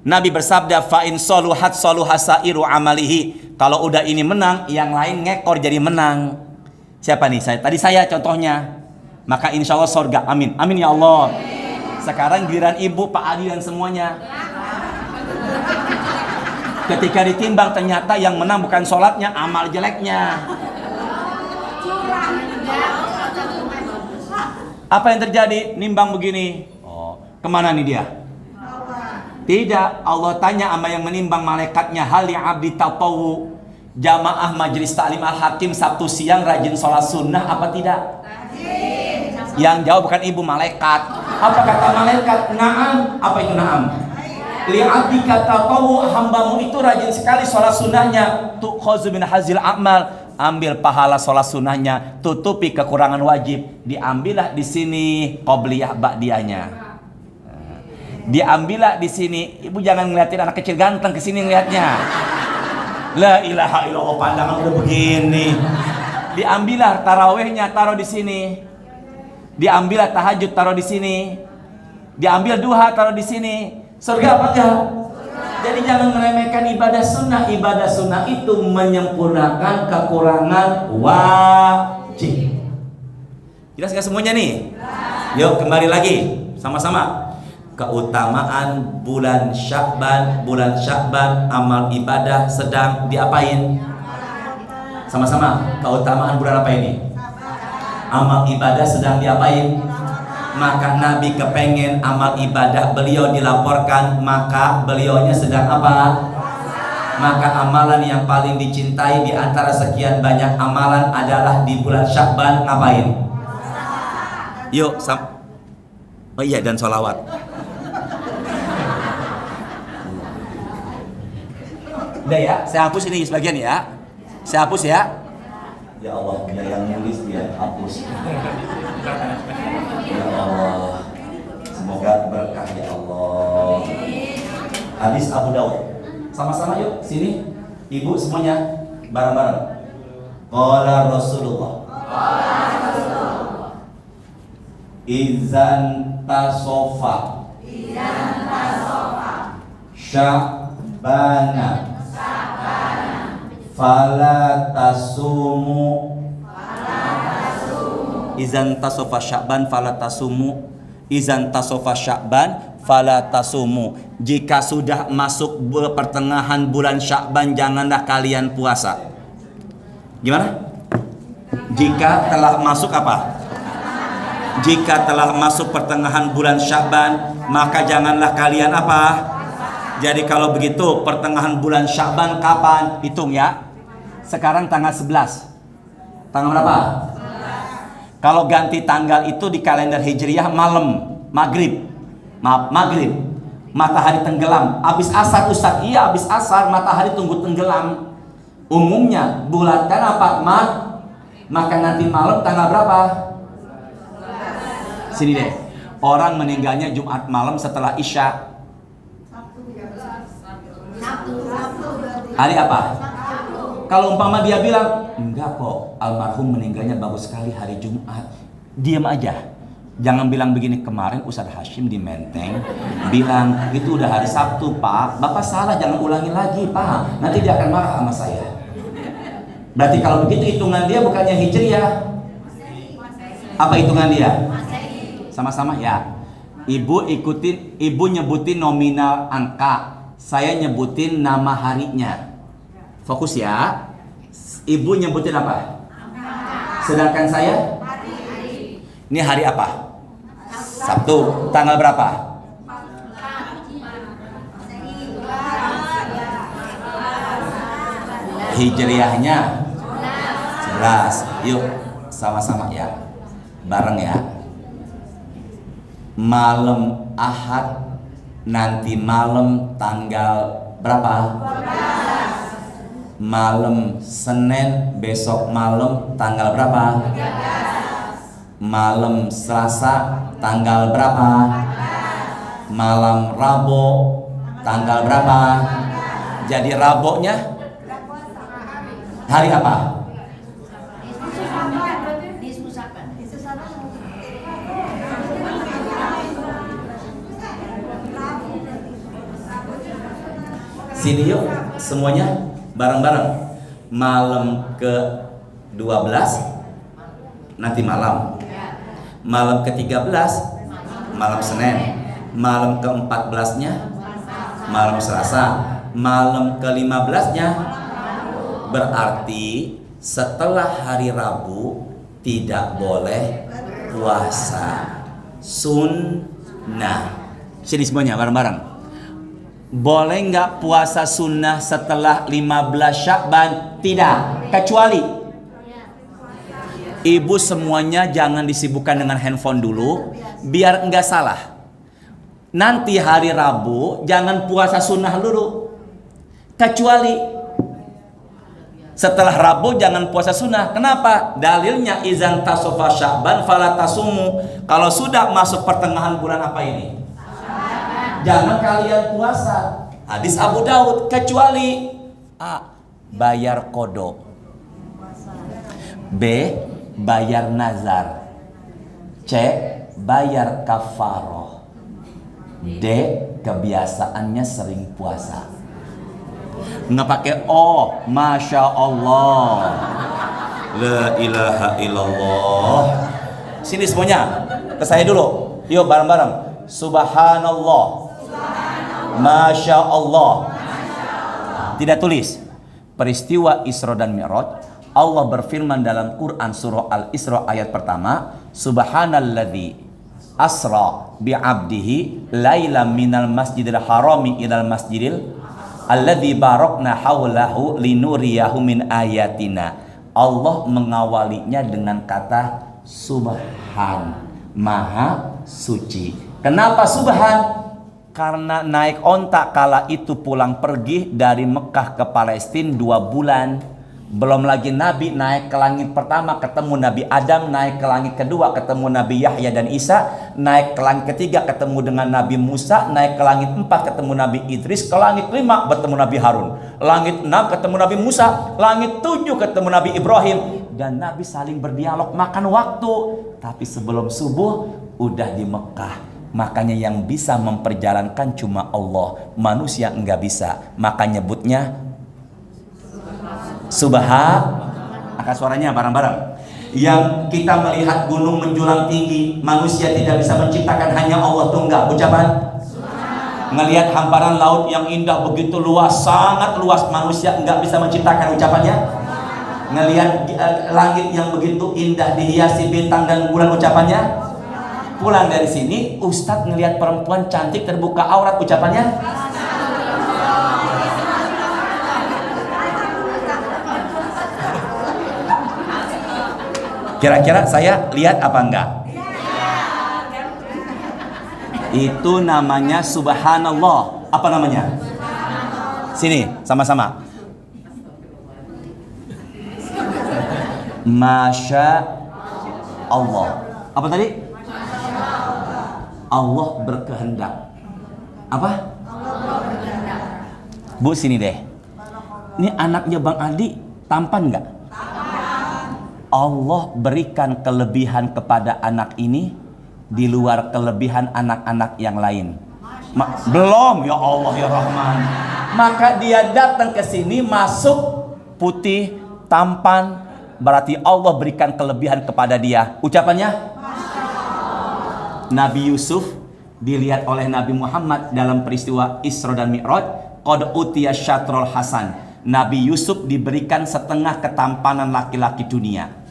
Nabi bersabda, fa'in soluhat soluhasairu amalihi. Kalau udah ini menang, yang lain ngekor jadi menang. Siapa nih? Tadi saya contohnya. Maka insya Allah surga. Amin. Amin ya Allah. Sekarang giliran ibu, Pak Adi dan semuanya. Ketika ditimbang ternyata yang menang bukan sholatnya, amal jeleknya. Apa yang terjadi? Nimbang begini. Oh, kemana nih dia? Tidak. Allah tanya sama yang menimbang malaikatnya, hal yang abdi tatawu. Jamaah majelis taklim al-hakim Sabtu siang rajin sholat sunnah apa tidak? Yang jawab bukan ibu, malaikat. Apa kata malaikat? Naam. Apa itu naam? Li'abdi kata tahu, hambamu itu rajin sekali sholat sunnahnya. Tu'khazu min hazil a'mal. ambil pahala sholat sunnahnya, tutupi kekurangan wajib. Diambillah di sini qobliyah ba'diyahnya. Diambillah di sini. Ibu jangan ngeliatin anak kecil ganteng kesini ngeliatnya. La ilaha illallah, pandangan udah begini. Diambillah tarawehnya, taruh di sini. Diambillah tahajud, taruh di sini. Diambil duha, taruh di sini. Surga apa enggak? Jadi jangan meremehkan ibadah sunnah. Ibadah sunnah itu menyempurnakan kekurangan wajib. Jelas gak semuanya nih? Yuk kembali lagi sama-sama. Keutamaan bulan Sya'ban. Bulan Sya'ban amal ibadah sedang diapain? Sama-sama. Keutamaan bulan apa ini? Amal ibadah sedang diapain? Maka Nabi kepengen amal ibadah beliau dilaporkan, maka beliaunya sedang apa? Maka amalan yang paling dicintai di antara sekian banyak amalan adalah di bulan Sya'ban ngapain? Yuk, oh iya, dan sholawat. Udah ya, saya hapus ini sebagian ya. Saya hapus ya. Ya Allah, dia yang nulis dia hapus. Ya Allah, semoga berkah ya Allah. Hadis Abu Daud. Sama-sama yuk, sini. Ibu semuanya bareng-bareng. Qala Rasulullah. Izan tasofa. Sya'bana. Fala tasumu. Izan tasofa Sya'ban fala tasumu. Izan tasofa Sya'ban fala tasumu. Jika sudah masuk pertengahan bulan Sya'ban, janganlah kalian puasa. Gimana? Jika telah masuk apa? Jika telah masuk pertengahan bulan Sya'ban, maka janganlah kalian apa? Jadi kalau begitu pertengahan bulan Sya'ban kapan? Hitung ya. Sekarang tanggal 11. Tanggal berapa? Kalau ganti tanggal itu di kalender Hijriyah malam, maghrib. Maaf, maghrib. Matahari tenggelam. Habis asar Ustaz. Iya, habis asar matahari tunggu tenggelam. Umumnya bulan kan apa? Maka nanti malam tanggal berapa? Sini deh. Orang meninggalnya Jumat malam setelah Isya. Hari apa? Kalau umpama dia bilang, enggak kok, almarhum meninggalnya bagus sekali hari Jumat. Diam aja. Jangan bilang begini, kemarin Ustadz Hashim di Menteng bilang itu udah hari Sabtu, Pak. Bapak salah, jangan ulangi lagi, Pak. Nanti dia akan marah sama saya. Berarti kalau begitu hitungan dia bukannya Hijriyah. Apa hitungan dia? Sama-sama ya. Ibu nyebutin nominal angka. Saya nyebutin nama harinya. Fokus ya. Ibu nyebutin apa? Sedangkan saya? Ini hari apa? Sabtu. Tanggal berapa? Hijriyahnya 11. Yuk sama-sama ya. Bareng ya. Malam Ahad nanti malam tanggal berapa? Malam Senin besok malam tanggal berapa? Malam Selasa tanggal berapa? Malam Rabu tanggal berapa? Jadi Rabunya hari apa? Sini yuk semuanya bareng-bareng. Malam ke-12 nanti malam. Malam ke-13 malam Senin. Malam ke-14-nya malam Selasa. Malam ke-15-nya berarti setelah hari Rabu tidak boleh puasa sunnah. Sini semuanya bareng-bareng. Boleh nggak puasa sunnah setelah 15 Sya'ban? Tidak, kecuali ibu semuanya jangan disibukkan dengan handphone dulu, biar nggak salah. Nanti hari Rabu jangan puasa sunnah dulu, kecuali Setelah Rabu jangan puasa sunnah. Kenapa? Dalilnya izan tasofa Sya'ban fala tasumu. Kalau sudah masuk pertengahan bulan apa ini? Jangan kalian puasa. Hadis Abu Daud, kecuali A. Bayar kodok, B. Bayar nazar, C. Bayar kafaroh, D. Kebiasaannya sering puasa. Nggak pakai oh, masya Allah, la ilaha illallah. Sini semuanya, ke saya dulu. Yuk bareng-bareng. Subhanallah, masya Allah. Tidak tulis. Peristiwa Isra dan Mi'raj, Allah berfirman dalam Quran surah Al-Isra ayat pertama, Subhanalladzi asra bi'abdihi lailam minal masjidil harami ilal masjidil alladzi barakna haulahu linuriyahu min ayatina. Allah mengawalinya dengan kata Subhan, Maha Suci. Kenapa Subhan? Karena naik onta kala itu pulang pergi dari Mekah ke Palestina 2 bulan. Belum lagi Nabi naik ke langit pertama ketemu Nabi Adam, naik ke langit kedua ketemu Nabi Yahya dan Isa, naik ke langit ketiga ketemu dengan Nabi Musa, naik ke langit 4 ketemu Nabi Idris, ke langit 5 bertemu Nabi Harun, langit 6 ketemu Nabi Musa, langit 7 ketemu Nabi Ibrahim, dan Nabi saling berdialog makan waktu. Tapi sebelum subuh udah di Mekah. Makanya yang bisa memperjalankan cuma Allah, manusia enggak bisa. Maka nyebutnya Subhan. Angkat suaranya bareng-bareng. Yang kita melihat gunung menjulang tinggi, manusia tidak bisa menciptakan, hanya Allah tunggal. Ucapan ngelihat hamparan laut yang indah begitu luas, sangat luas, manusia enggak bisa menciptakan. Ucapannya ngelihat langit yang begitu indah dihiasi bintang dan bulan. Ucapannya pulang dari sini, Ustadz ngelihat perempuan cantik terbuka aurat. Ucapannya kira-kira saya lihat apa enggak? Itu namanya Subhanallah. Apa namanya? Sini sama-sama. Masya Allah. Apa tadi? Allah berkehendak. Apa? Allah berkehendak. Bu sini deh. Ini anaknya Bang Adi tampan nggak? Tampan. Allah berikan kelebihan kepada anak ini di luar kelebihan anak-anak yang lain. Belum, ya Allah ya Rahman. Maka dia datang ke sini masuk putih, tampan, berarti Allah berikan kelebihan kepada dia. Ucapannya Nabi Yusuf dilihat oleh Nabi Muhammad dalam peristiwa Isra dan Mi'raj, qad utiya syatrul hasan. Nabi Yusuf diberikan setengah ketampanan laki-laki dunia.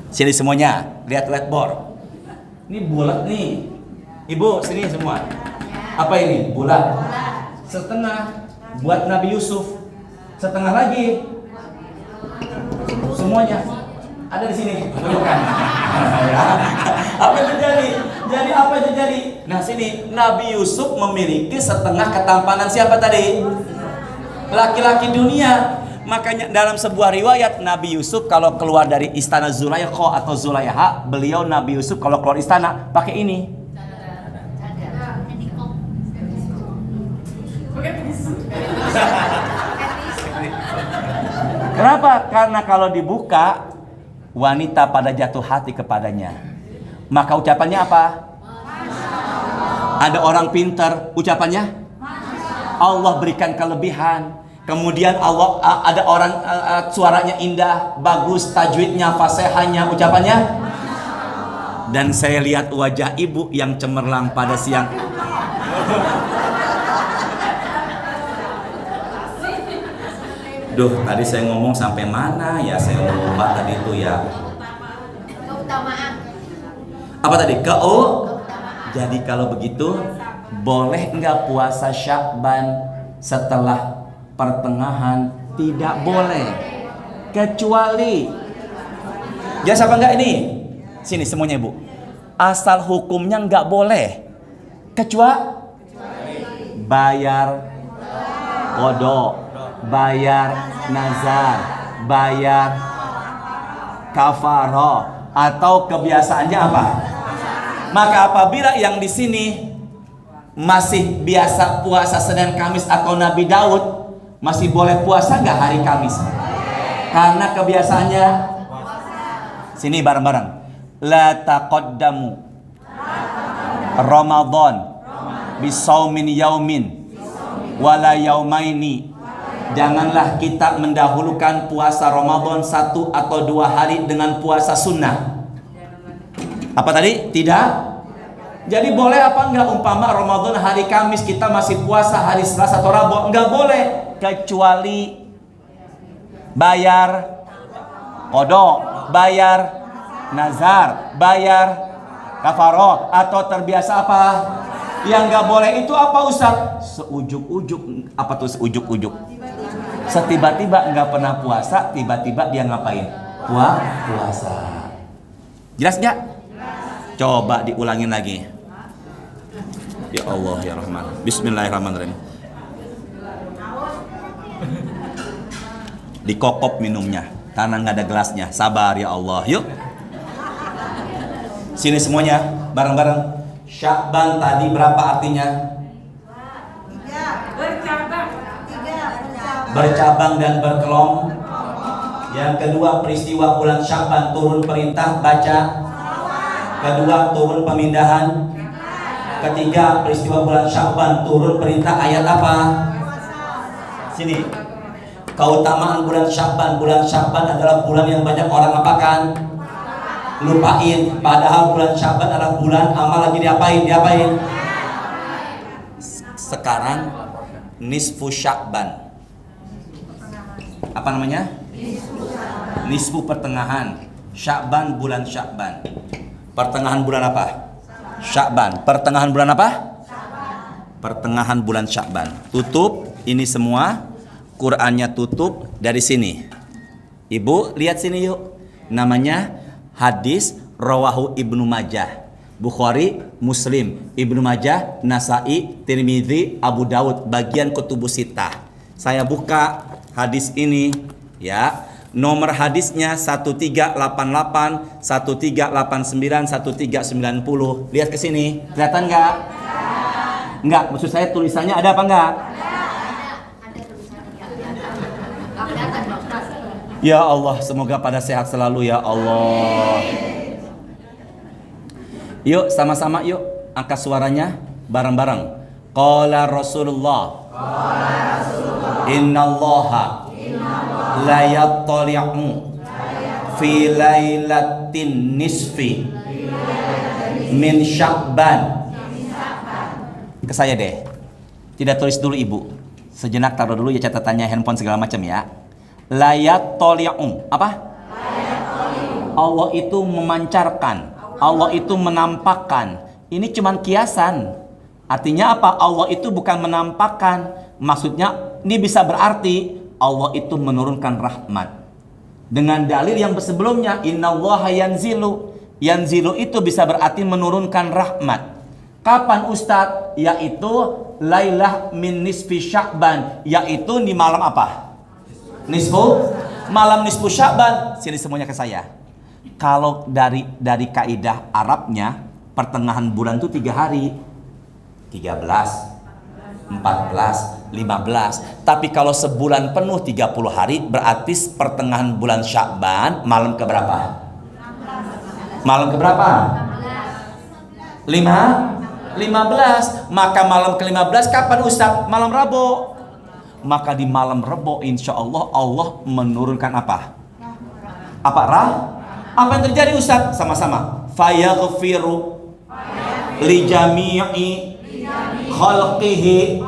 Sini semuanya, lihat board. Ini bulat nih. Ibu sini semua. Apa ini? Bulat. Setengah buat Nabi Yusuf. Setengah lagi. Semuanya ada di sini. Bukan. Apa yang terjadi? Jadi apa yang terjadi? Nah sini Nabi Yusuf memiliki setengah ketampanan siapa tadi? Laki-laki dunia. Makanya dalam sebuah riwayat Nabi Yusuf kalau keluar dari istana Zulaikha atau Zulaiha, beliau Nabi Yusuf kalau keluar istana pakai ini. Kenapa? Karena kalau dibuka wanita pada jatuh hati kepadanya. Maka ucapannya apa? Ada orang pintar, ucapannya Allah berikan kelebihan. Kemudian Allah ada orang suaranya indah, bagus, tajwidnya, fasihahnya, ucapannya. Dan saya lihat wajah ibu yang cemerlang pada siang. Duh, tadi saya ngomong sampai mana ya? Saya lupa tadi itu ya. Keutamaan. Apa tadi? Jadi kalau begitu, boleh nggak puasa Sya'ban setelah pertengahan? Tidak boleh. Kecuali, jelas apa enggak ini? Sini semuanya ibu. Asal hukumnya nggak boleh. Kecuali bayar kodok. bayar nazar, bayar kafaroh, atau kebiasaannya apa? Maka apabila yang di sini masih biasa puasa Senin Kamis atau Nabi Daud, masih boleh puasa nggak hari Kamis? Karena kebiasaannya. Sini bareng-bareng. La taqaddamu Ramadan bisaumin yaumin wala yaumaini. Janganlah kita mendahulukan puasa Ramadan 1 atau 2 hari dengan puasa sunnah. Apa tadi? Tidak. Jadi boleh apa enggak umpama Ramadan hari Kamis kita masih puasa hari Selasa atau Rabu? Enggak boleh, kecuali bayar qada, bayar nazar, bayar kafaroh, atau terbiasa apa? Yang enggak boleh itu apa Ustaz? Seujuk-ujuk. Apa tuh seujuk-ujuk? Setiba-tiba enggak pernah puasa, tiba-tiba dia ngapain? Puasa. Jelas enggak? Coba diulangin lagi. Ya Allah ya Rahman. Bismillahirrahmanirrahim. Dikokop minumnya karena nggak ada gelasnya. Sabar ya Allah. Yuk. Sini semuanya bareng-bareng. Sya'ban tadi berapa artinya? Bercabang dan berkelom. Yang kedua, peristiwa bulan Sya'ban turun perintah baca. Kedua, turun pemindahan. Ketiga, peristiwa bulan Sya'ban turun perintah ayat apa? Sini. Keutamaan bulan Sya'ban. Bulan Sya'ban adalah bulan yang banyak orang apakan? Lupain. Padahal bulan Sya'ban adalah bulan amal lagi diapain? Sekarang nisfu Sya'ban. Apa namanya? Nisfu pertengahan. Sya'ban, bulan Sya'ban. Pertengahan bulan apa? Sya'ban. Pertengahan bulan apa? Pertengahan bulan Sya'ban. Tutup ini semua. Qur'annya tutup dari sini. Ibu lihat sini yuk. Namanya hadis rawahu Ibnu Majah. Bukhari, Muslim, Ibnu Majah, Nasai, Tirmidzi, Abu Daud, bagian kutubus sittah. Saya buka hadis ini ya. Nomor hadisnya 1388, 1389, 1390. Lihat ke sini. Kelihatan enggak? Enggak, maksud saya tulisannya ada apa enggak? Ya Allah, semoga pada sehat selalu ya Allah. Yuk sama-sama yuk angkat suaranya bareng-bareng. Qala Rasulullah. Innallaha la yattali'u fi lailatin nisfi min Sya'ban. Ke saya deh. Tidak tulis dulu ibu. Sejenak taruh dulu ya catatannya, handphone segala macam ya. La yattali'u. Apa? Allah itu memancarkan. Allah itu menampakkan. Ini cuman kiasan. Artinya apa? Allah itu bukan menampakkan. Maksudnya ini bisa berarti Allah itu menurunkan rahmat. Dengan dalil yang sebelumnya, innallaha yanzilu. Yanzilu itu bisa berarti menurunkan rahmat. Kapan Ustadz? Yaitu lailah min nisfi Sya'ban. Yaitu di malam apa? Nisfu? Malam nisfu Sya'ban. Sini semuanya ke saya. Kalau dari kaidah Arabnya, pertengahan bulan itu 3 hari. 13, 14, 15. Tapi kalau sebulan penuh 30 hari, berarti pertengahan bulan Sya'ban malam keberapa? Malam keberapa? 15. Maka malam ke-15 kapan Ustaz? Malam Rabu. Maka di malam Rabu insya Allah Allah menurunkan apa? Apa Apa yang terjadi Ustaz? Sama-sama. Fayaghfiru li jami'i khalqihi.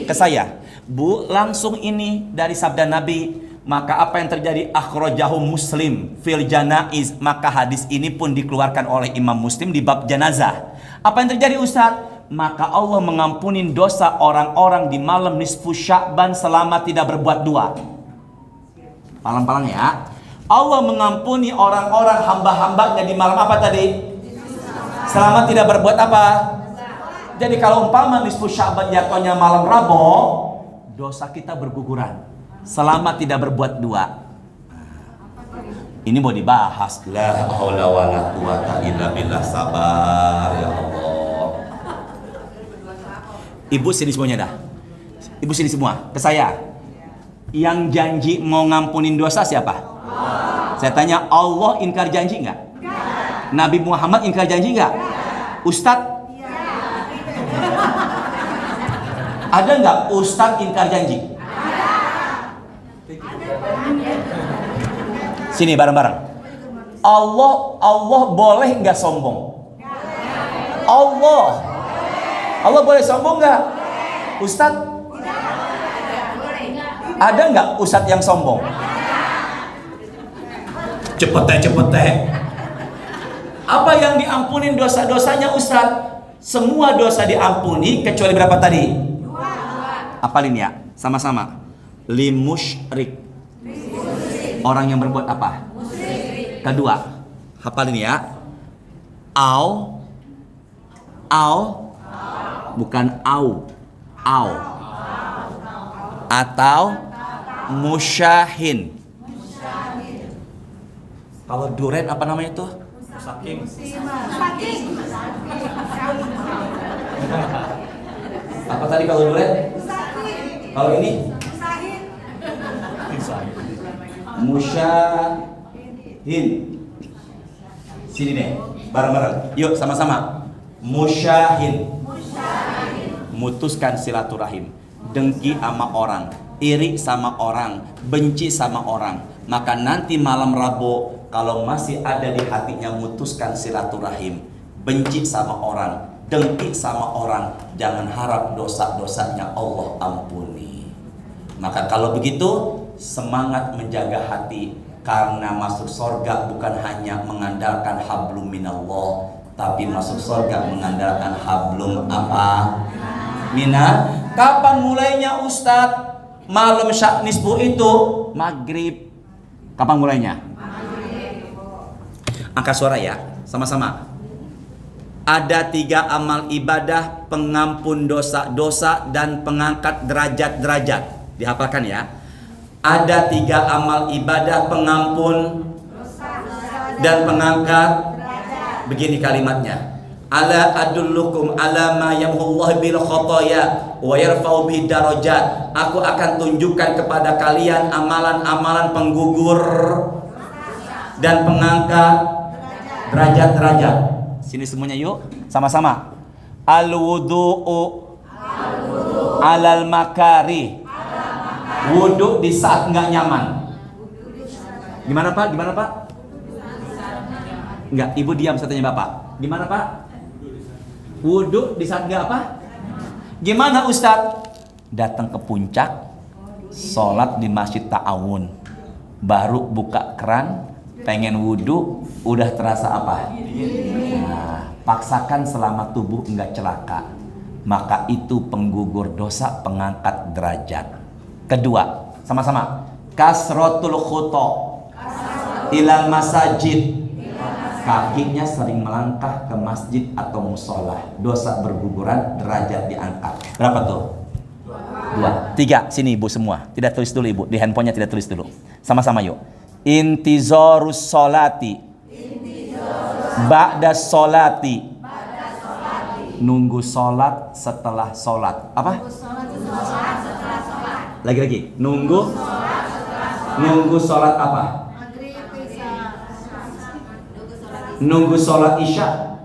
Ke saya, Bu, langsung ini dari sabda Nabi. Maka apa yang terjadi? Akhrajahu Muslim fil janaiz. Maka hadis ini pun dikeluarkan oleh Imam Muslim di bab janazah. Apa yang terjadi Ustaz? Maka Allah mengampuni dosa orang-orang di malam nisfu Sya'ban selama tidak berbuat doa. Palang-palang ya. Allah mengampuni orang-orang hamba-hambanya di malam apa tadi? Selama tidak berbuat apa? Jadi kalau umpama nisfu Sya'ban jatuhnya malam Rabu, dosa kita berguguran. selama tidak berbuat dua. Ini mau dibahas. La haula wala quwata illa billah. Sabar ya Allah. Ibu sini semuanya dah. Ibu sini semua ke saya. Yang janji mau ngampunin dosa siapa? Saya tanya, Allah ingkar janji nggak? Nabi Muhammad ingkar janji nggak? Ustadz? Ada nggak Ustadz ingkar janji? Sini bareng-bareng. Allah boleh nggak sombong? Allah boleh sombong nggak? Ustadz? Ada nggak Ustadz yang sombong? Cepet teh. Apa yang diampunin dosa-dosanya Ustadz? Semua dosa diampuni kecuali berapa tadi? Apalin ya, sama-sama. Limusyrik. Orang yang berbuat apa? Kedua, hafalin ya. Au, bukan au. Atau musyahin. Kalau duren apa namanya itu? Saking. Apa tadi kalau duren? Kalau ini? Musyahin. Sini deh, bareng-bareng. Yuk sama-sama. Musyahin. Mutuskan silaturahim. Dengki sama orang, iri sama orang, benci sama orang. Maka nanti malam Rabu, kalau masih ada di hatinya mutuskan silaturahim, benci sama orang, dengki sama orang, jangan harap dosa-dosanya Allah ampuni. Maka kalau begitu, semangat menjaga hati, karena masuk surga bukan hanya mengandalkan hablum minallah, tapi masuk surga mengandalkan hablum apa? Mina. Kapan mulainya Ustadz? Malam syak nisbu itu maghrib. Kapan mulainya? Angkat suara ya, sama-sama. Ada 3 amal ibadah pengampun dosa-dosa dan pengangkat derajat-derajat. Dihafalkan ya. Ada 3 amal ibadah pengampun dan pengangkat. Begini kalimatnya. Ala adullukum ala ma yamhullahu bil khotoya wa yarfa'u bid darajat. Aku akan tunjukkan kepada kalian amalan-amalan penggugur dan pengangkat derajat-derajat. Sini semuanya yuk, sama-sama. Al-wudu'u alal makari. Wudhu di saat nggak nyaman. Gimana Pak? Enggak, Ibu diam, saya tanya Bapak. Gimana Pak? Wudhu di saat nggak apa? Gimana Ustadz? Datang ke puncak, sholat di Masjid Ta'awun, baru buka keran, pengen wudhu, udah terasa apa? Nah, paksakan selama tubuh enggak celaka. Maka itu penggugur dosa, pengangkat derajat. Kedua, sama-sama. Kasrotul khuto ilal masajid. Kakinya sering melangkah ke masjid atau musola, dosa berguguran, derajat diangkat. Berapa tuh? 2. 3. Sini Ibu semua. Tidak tulis dulu Ibu, di handphonenya tidak tulis dulu. Sama-sama yuk. Intizorus solati ba'da solati. Nunggu solat setelah solat. Apa? Lagi-lagi. Nunggu solat apa? Nunggu sholat isya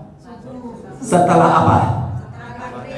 setelah apa?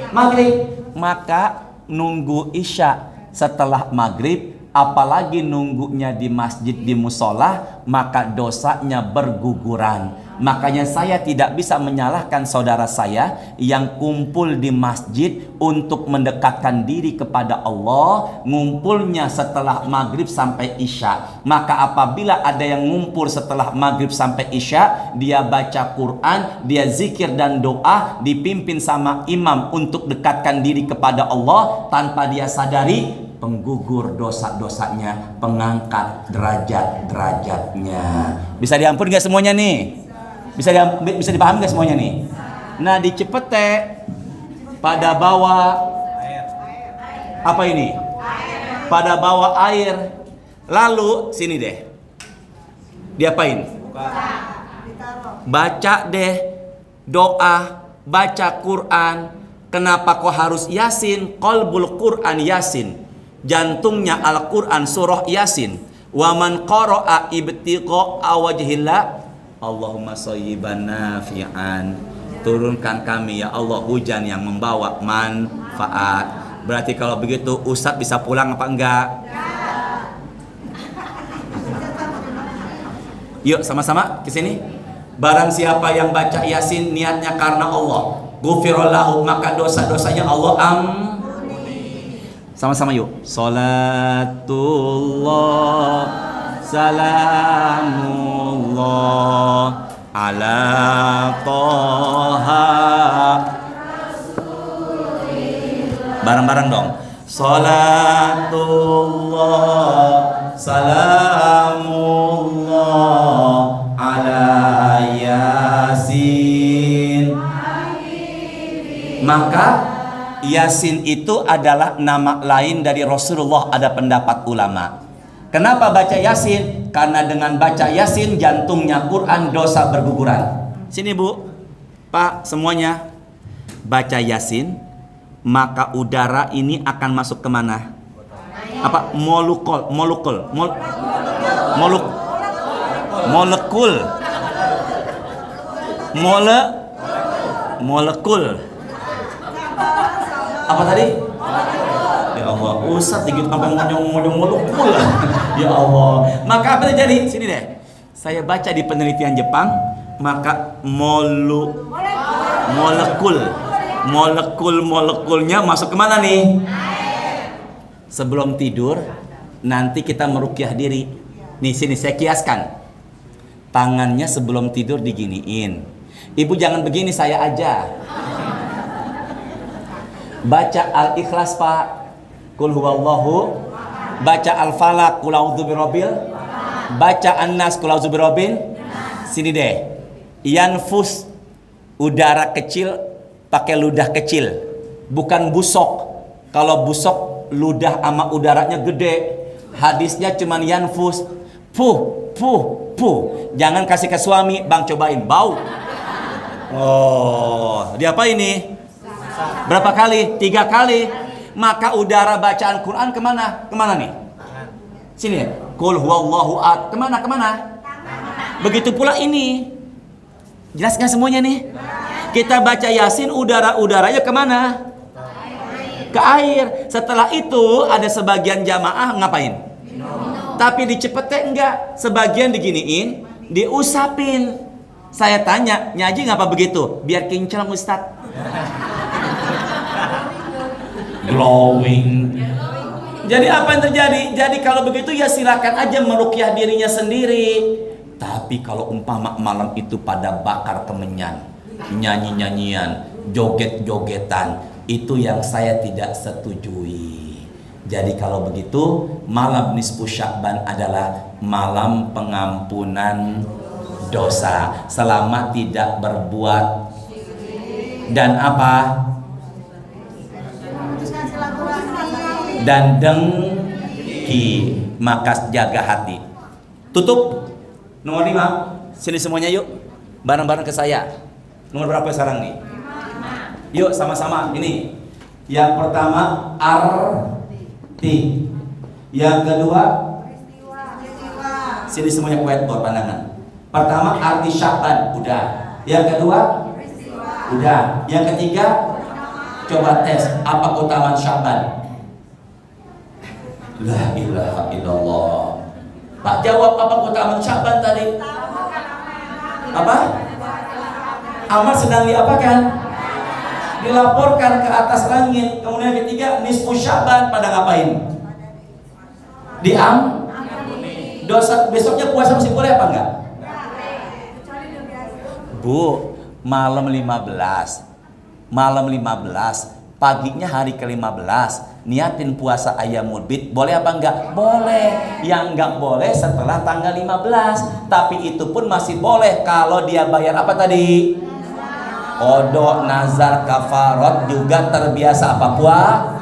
Maghrib. Maka nunggu isya setelah maghrib, apalagi nunggunya di masjid, di musola, maka dosanya berguguran. Makanya saya tidak bisa menyalahkan saudara saya yang kumpul di masjid untuk mendekatkan diri kepada Allah, ngumpulnya setelah maghrib sampai isya. Maka apabila ada yang ngumpul setelah maghrib sampai isya, dia baca Quran, dia zikir dan doa, dipimpin sama imam untuk dekatkan diri kepada Allah, tanpa dia sadari, penggugur dosa-dosanya, pengangkat derajat-derajatnya. Bisa diampun gak semuanya nih? Bisa dipahami gak semuanya nih? Nah, di Cipete pada bawa apa ini? pada bawa air. Lalu sini deh, diapain? Baca deh doa, baca Quran. Kenapa kok harus Yasin? Qalbul Quran Yasin, jantungnya Al-Quran surah Yasin. Wa man qara'a ibtigha'a wajhillah, Allahumma shayyiban nafi'an. Turunkan kami ya Allah hujan yang membawa manfaat. Berarti kalau begitu Ustadz bisa pulang apa enggak? Yuk sama-sama ke sini. Barang siapa yang baca Yasin niatnya karena Allah, ghufirallahu, maka dosa-dosanya Allah ampuni. Sama-sama yuk. Salatullah salamullah ala toha. Bareng-bareng dong. Salatullah salamullah ala Yasin. Maka Yasin itu adalah nama lain dari Rasulullah, ada pendapat ulama. Kenapa baca Yasin? Karena dengan baca Yasin jantungnya Quran, dosa berguguran. Sini Bu, Pak, semuanya baca Yasin, maka udara ini akan masuk kemana? Apa? Molekul. Apa tadi? Ya Allah, Ustaz dikit sampai ngomong molekul. Ya Allah. Maka apa terjadi? Sini deh. Saya baca di penelitian Jepang, maka molekulnya masuk kemana nih? Sebelum tidur nanti kita meruqyah diri. Nih sini saya kiaskan. Tangannya sebelum tidur diginiin. Ibu jangan begini, saya aja. Baca Al-Ikhlas Pak, Qul huwallahu, baca Al-Falaq, Qul a'udzu birabbil, baca An-Nas, Qul a'udzu birabbin. Sini deh. Yanfus, udara kecil pakai ludah kecil, bukan busok. Kalau busok ludah sama udaranya gede. Hadisnya cuman yanfus, puh. Jangan kasih ke suami, Bang cobain, bau. Oh, dia apa ini? Berapa kali? 3 kali. Maka udara bacaan Quran kemana? Kemana nih? Sini ya. Qul huwallahu ahad. Kemana? Begitu pula ini. Jelas nggak semuanya nih? Kita baca Yasin, udaranya kemana? Ke air. Setelah itu ada sebagian jamaah ngapain? Tapi dicepetek enggak? Sebagian diginiin, diusapin. Saya tanya, nyaji ngapa begitu? Biar kinclong Ustadz. Glowing. Jadi apa yang terjadi? Jadi kalau begitu ya silakan aja meruqyah dirinya sendiri. Tapi kalau umpama malam itu pada bakar kemenyan, nyanyi-nyanyian, joget-jogetan, itu yang saya tidak setujui. Jadi kalau begitu malam nisfu Sya'ban adalah malam pengampunan dosa selama tidak berbuat dan apa? Dan dengki, maka jaga hati. Tutup. Nomor 5. Sini semuanya yuk. Bareng-bareng ke saya. Nomor berapa sekarang nih? 5. Yuk sama-sama. Ini. Yang pertama arti. Yang kedua sini semuanya whiteboard pandangan. Pertama arti Sya'ban, udah. Yang kedua udah. Yang ketiga coba tes apa keutamaan Sya'ban. La ilaha illallah. Pak jawab apa keutamaan Sya'ban tadi? Apa? Amal sedang diapakan? Dilaporkan ke atas langit. Kemudian ketiga nisfu Sya'ban, pada ngapain? Dosa. Besoknya puasa masih boleh apa enggak? Bu, malam 15, paginya hari ke-15, niatin puasa Ayyamul Bid, boleh apa enggak? Boleh. Yang enggak boleh setelah tanggal 15. Tapi itu pun masih boleh kalau dia bayar apa tadi? Qada, nazar, kafarat, juga terbiasa apa? Puasa.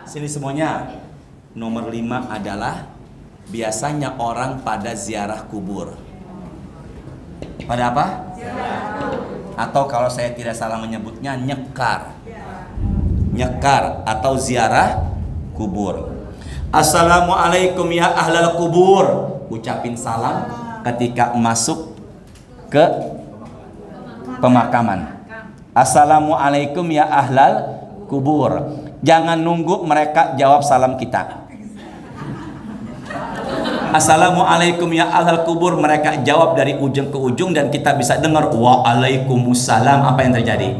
Sini semuanya. Nomor 5 adalah biasanya orang pada ziarah kubur. Pada apa? Atau kalau saya tidak salah menyebutnya nyekar. Nyekar atau ziarah kubur. Assalamualaikum ya ahlal kubur. Ucapin salam ketika masuk ke pemakaman. Assalamualaikum ya ahlal kubur. Jangan nunggu mereka jawab salam kita. Assalamualaikum ya ahlal kubur, mereka jawab dari ujung ke ujung dan kita bisa dengar waalaikumsalam. Apa yang terjadi?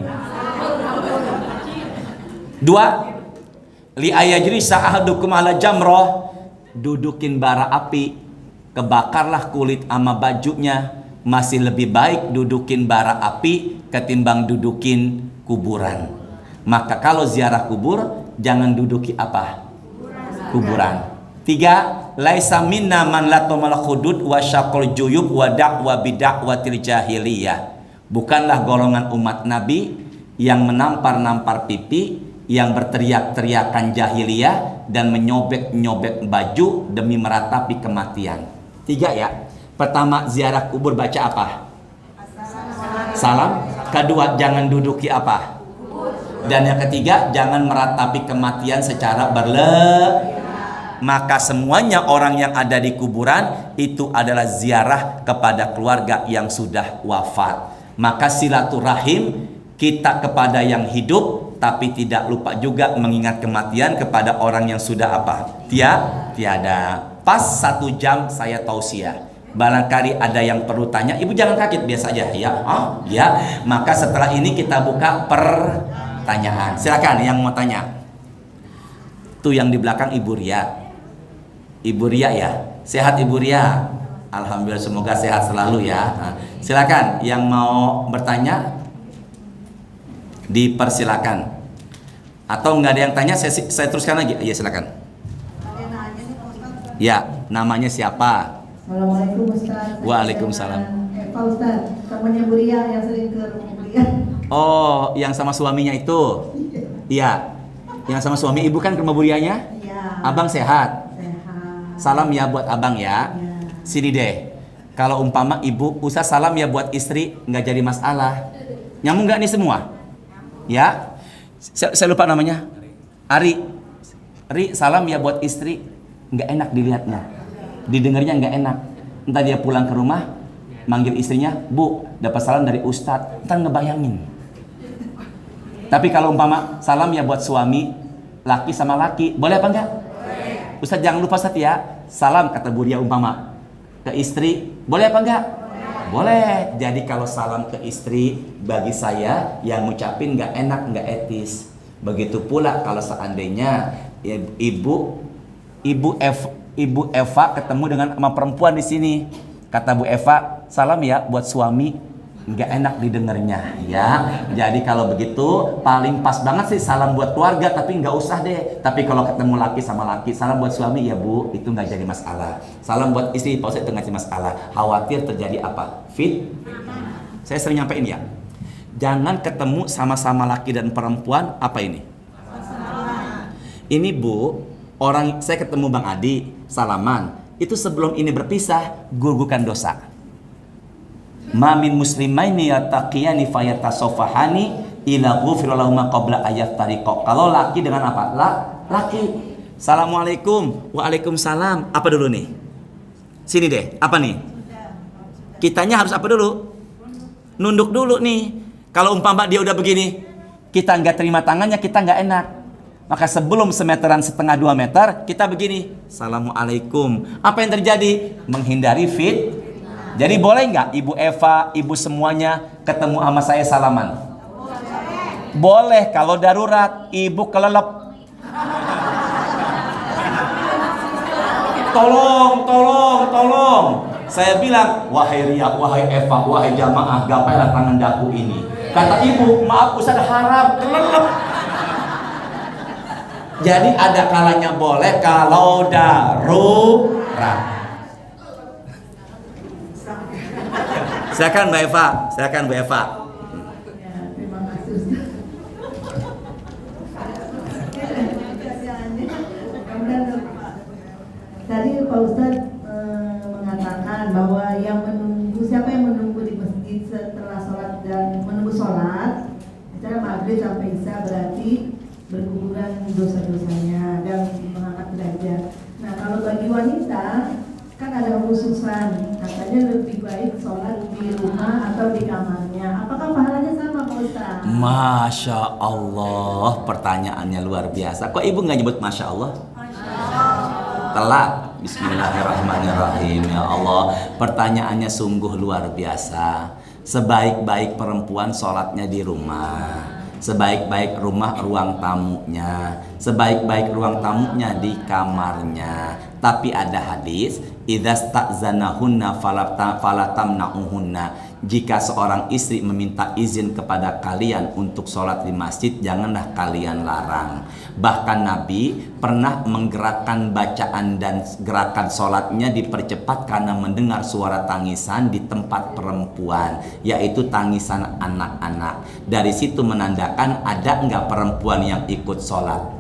2. Li ayajri sa'ahadukum ala jamroh. Dudukin bara api, kebakarlah kulit ama bajunya. Masih lebih baik dudukin bara api ketimbang dudukin kuburan. Maka kalau ziarah kubur, jangan duduki apa? Kuburan. 3. Laisa minna man latamal khudud wa syaqal juyub wa da'wa bid'awatil jahiliyah. Bukanlah golongan umat Nabi yang menampar-nampar pipi, yang berteriak-teriakan jahiliyah dan menyobek-nyobek baju demi meratapi kematian. 3 ya. Pertama, ziarah kubur baca apa? Salam. Kedua, jangan duduki apa? Dan yang ketiga, jangan meratapi kematian secara maka semuanya orang yang ada di kuburan itu adalah ziarah kepada keluarga yang sudah wafat. Maka silaturahim kita kepada yang hidup, tapi tidak lupa juga mengingat kematian kepada orang yang sudah apa? Tiada. Pas 1 jam saya tausiah. Barangkali ada yang perlu tanya, ibu jangan kaget, biasa aja ya. Oh ya. Maka setelah ini kita buka pertanyaan. Silakan yang mau tanya. Tuh yang di belakang Ibu Ria. Ibu Ria ya, sehat Ibu Ria? Alhamdulillah, semoga sehat selalu ya. Nah, silakan yang mau bertanya, dipersilakan. Atau nggak ada yang tanya, saya teruskan lagi. Iya silakan. Ya, namanya siapa? Assalamualaikum Ustaz. Waalaikumsalam. Eva Ustaz, temannya Bu Ria yang sering ke rumah Bu Ria. Oh, yang sama suaminya itu? Iya. Yang sama suami ibu kan ke rumah Bu Rianya? Iya. Abang sehat? Salam ya buat abang ya. Sini deh. Kalau umpama ibu usah salam ya buat istri, nggak jadi masalah. Nyambung nggak nih semua? Ya. Saya lupa namanya. Ari. Salam ya buat istri. Nggak enak dilihatnya. Didengarnya nggak enak. Entah dia pulang ke rumah, manggil istrinya, Bu, dapat salam dari Ustadz. Ntar ngebayangin. Tapi kalau umpama salam ya buat suami, laki sama laki, boleh apa enggak? Ustadz jangan lupa Ustadz ya, salam kata Bu Ria umpama ke istri, boleh apa enggak? Boleh. Jadi kalau salam ke istri bagi saya yang ngucapin nggak enak, nggak etis. Begitu pula kalau seandainya ya, Ibu Eva ketemu dengan sama perempuan di sini, kata Bu Eva, salam ya buat suami, nggak enak didengarnya ya. Jadi kalau begitu paling pas banget sih salam buat keluarga, tapi nggak usah deh. Tapi kalau ketemu laki sama laki, salam buat suami ya Bu, itu nggak jadi masalah. Salam buat istri, Pak Ustadz, itu nggak jadi masalah. Khawatir terjadi apa? Saya sering nyampein ya, jangan ketemu sama-sama laki dan perempuan apa ini? Ini Bu, orang saya ketemu Bang Adi, salaman. Itu sebelum ini berpisah, gugurkan dosa. Mamin muslimaini yataqiyani fayatasofahani ila ghufira lahuma qabla ayat tariqo. Kalau laki dengan apa? Laki. Assalamualaikum. Waalaikumsalam. Apa dulu nih? Sini deh. Apa nih? Kitanya harus apa dulu? Nunduk dulu nih. Kalau umpama dia udah begini, kita nggak terima tangannya, kita nggak enak. Maka sebelum semeteran setengah 2 meter, kita begini. Assalamualaikum. Apa yang terjadi? Menghindari Jadi boleh nggak Ibu Eva, Ibu semuanya ketemu sama saya salaman? Boleh kalau darurat. Ibu kelelep. Tolong. Saya bilang, wahai Ria, wahai Eva, wahai jamaah, gapailah tangan daku ini. Kata ibu, maaf Ustaz, haram, kelelep. Jadi ada kalanya boleh kalau darurat. Silakan Mbak Eva, silakan Mbak Eva. Ya, terima kasih Ustaz. Kemudian Pak Ustadz mengatakan bahwa yang menunggu, siapa yang menunggu di masjid setelah sholat dan menunggu sholat secara maghrib sampai isya berarti berguguran dosa-dosanya dan mengangkat derajat. Nah kalau bagi wanita kan ada khususan, katanya lebih baik sholat di rumah atau di kamarnya. Apakah pahalanya sama Pak Ustadz? Masya Allah, pertanyaannya luar biasa. Kok ibu nggak nyebut Masya Allah? Telat. Bismillahirrahmanirrahim. Ya Allah, pertanyaannya sungguh luar biasa. Sebaik-baik perempuan sholatnya di rumah, sebaik-baik rumah ruang tamunya, sebaik-baik ruang tamunya di kamarnya. Tapi ada hadis, idza sta'zanahunna falatamna'uhunna. Jika seorang istri meminta izin kepada kalian untuk sholat di masjid, janganlah kalian larang. Bahkan Nabi pernah menggerakkan bacaan dan gerakan sholatnya dipercepat karena mendengar suara tangisan di tempat perempuan, yaitu tangisan anak-anak. Dari situ menandakan ada enggak perempuan yang ikut sholat?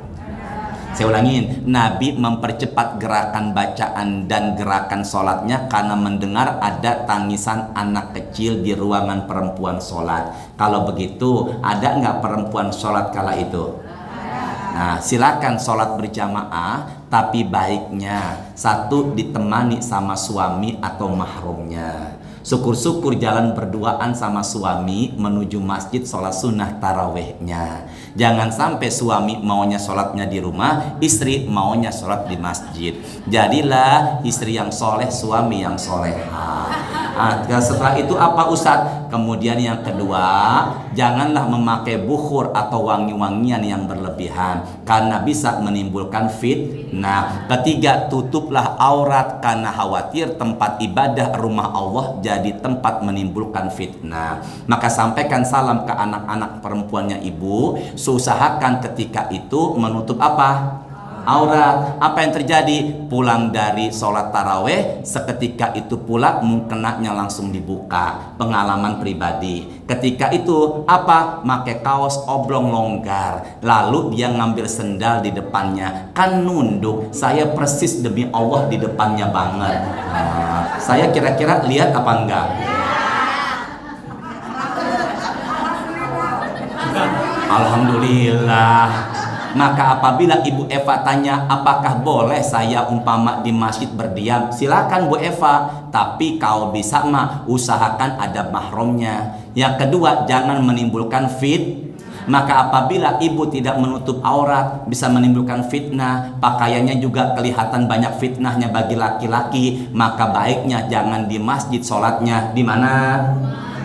Saya ulangin, Nabi mempercepat gerakan bacaan dan gerakan sholatnya karena mendengar ada tangisan anak kecil di ruangan perempuan sholat. Kalau begitu, ada nggak perempuan sholat kala itu? Nah, silakan sholat berjamaah, tapi baiknya satu ditemani sama suami atau mahramnya. Syukur-syukur jalan berduaan sama suami menuju masjid sholat sunnah tarawehnya. Jangan sampai suami maunya sholatnya di rumah, istri maunya sholat di masjid. Jadilah istri yang soleh, suami yang soleha. Setelah itu apa Ustadz? Kemudian yang kedua, janganlah memakai bukhur atau wangi-wangian yang berlebihan karena bisa menimbulkan fitnah. Ketiga, tutuplah aurat karena khawatir tempat ibadah rumah Allah jadi tempat menimbulkan fitnah. Maka sampaikan salam ke anak-anak perempuannya ibu, usahakan ketika itu menutup apa? Aurat. Apa yang terjadi? Pulang dari sholat taraweh, seketika itu pula mukenanya langsung dibuka. Pengalaman pribadi. Ketika itu apa? Pakai kaos oblong longgar. Lalu dia ngambil sendal di depannya. Kan nunduk. Saya persis demi Allah di depannya banget. Nah, saya kira-kira lihat apa enggak? Alhamdulillah. Maka apabila Ibu Eva tanya apakah boleh saya umpama di masjid berdiam, silakan Bu Eva, tapi kalau bisa mah usahakan ada mahramnya. Yang kedua, jangan menimbulkan Maka apabila ibu tidak menutup aurat bisa menimbulkan fitnah, pakaiannya juga kelihatan banyak fitnahnya bagi laki-laki, maka baiknya jangan di masjid sholatnya. Di mana?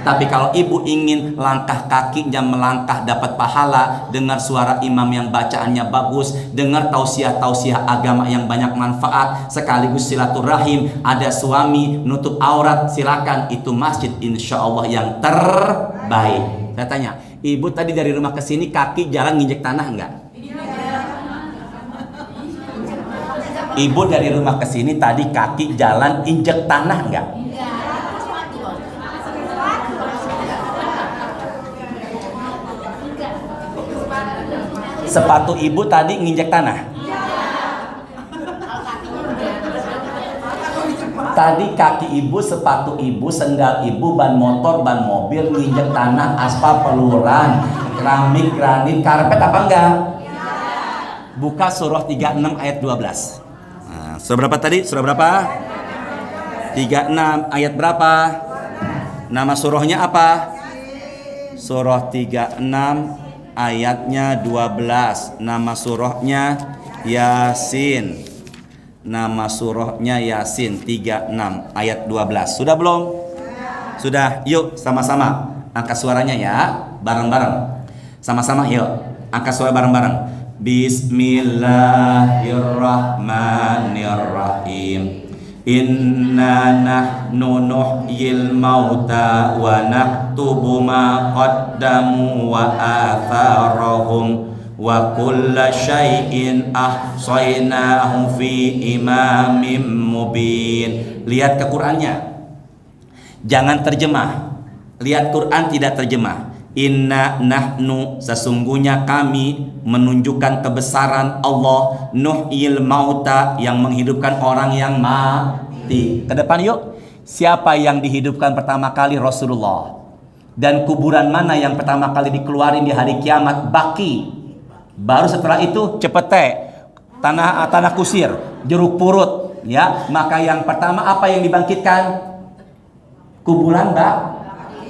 Tapi kalau ibu ingin langkah kakinya melangkah dapat pahala, dengar suara imam yang bacaannya bagus, dengar tausiah-tausiah agama yang banyak manfaat, sekaligus silaturahim, ada suami nutup aurat, silakan, itu masjid insya Allah yang terbaik. Saya tanya, ibu tadi dari rumah ke sini kaki jalan nginjek tanah enggak? Ibu dari rumah ke sini tadi kaki jalan injek tanah enggak? Sepatu ibu tadi nginjek tanah? Tadi kaki ibu, sepatu ibu, sendal ibu, ban motor, ban mobil nginjek tanah, aspal, peluran, keramik, granit, karpet apa enggak? Buka surah 36 ayat 12. Nah, surah berapa tadi? Surah berapa? 36 ayat berapa? Nama surahnya apa? Surah 36 ayatnya 12. Nama surahnya Yasin. Nama surahnya Yasin 36 ayat 12. Sudah belum? Sudah. Yuk sama-sama angkat suaranya ya, bareng-bareng. Sama-sama yuk angkat suara bareng-bareng. Bismillahirrahmanirrahim. Inna nahnu nuhyil mauta wa naktubu ma qaddamu wa atharahum wa kulla syai'in ahsaynahu fi imamin mubin. Lihat ke Qur'annya, jangan terjemah. Lihat Quran tidak terjemah. Inna nahnu, sesungguhnya kami menunjukkan kebesaran Allah, nuhyil mauta, yang menghidupkan orang yang mati. Ke depan yuk. Siapa yang dihidupkan pertama kali? Rasulullah. Dan kuburan mana yang pertama kali dikeluarin di hari kiamat? Baki. Baru setelah itu cepete, tanah kusir, jeruk purut, ya. Maka yang pertama apa yang dibangkitkan? Kuburan, Mbak.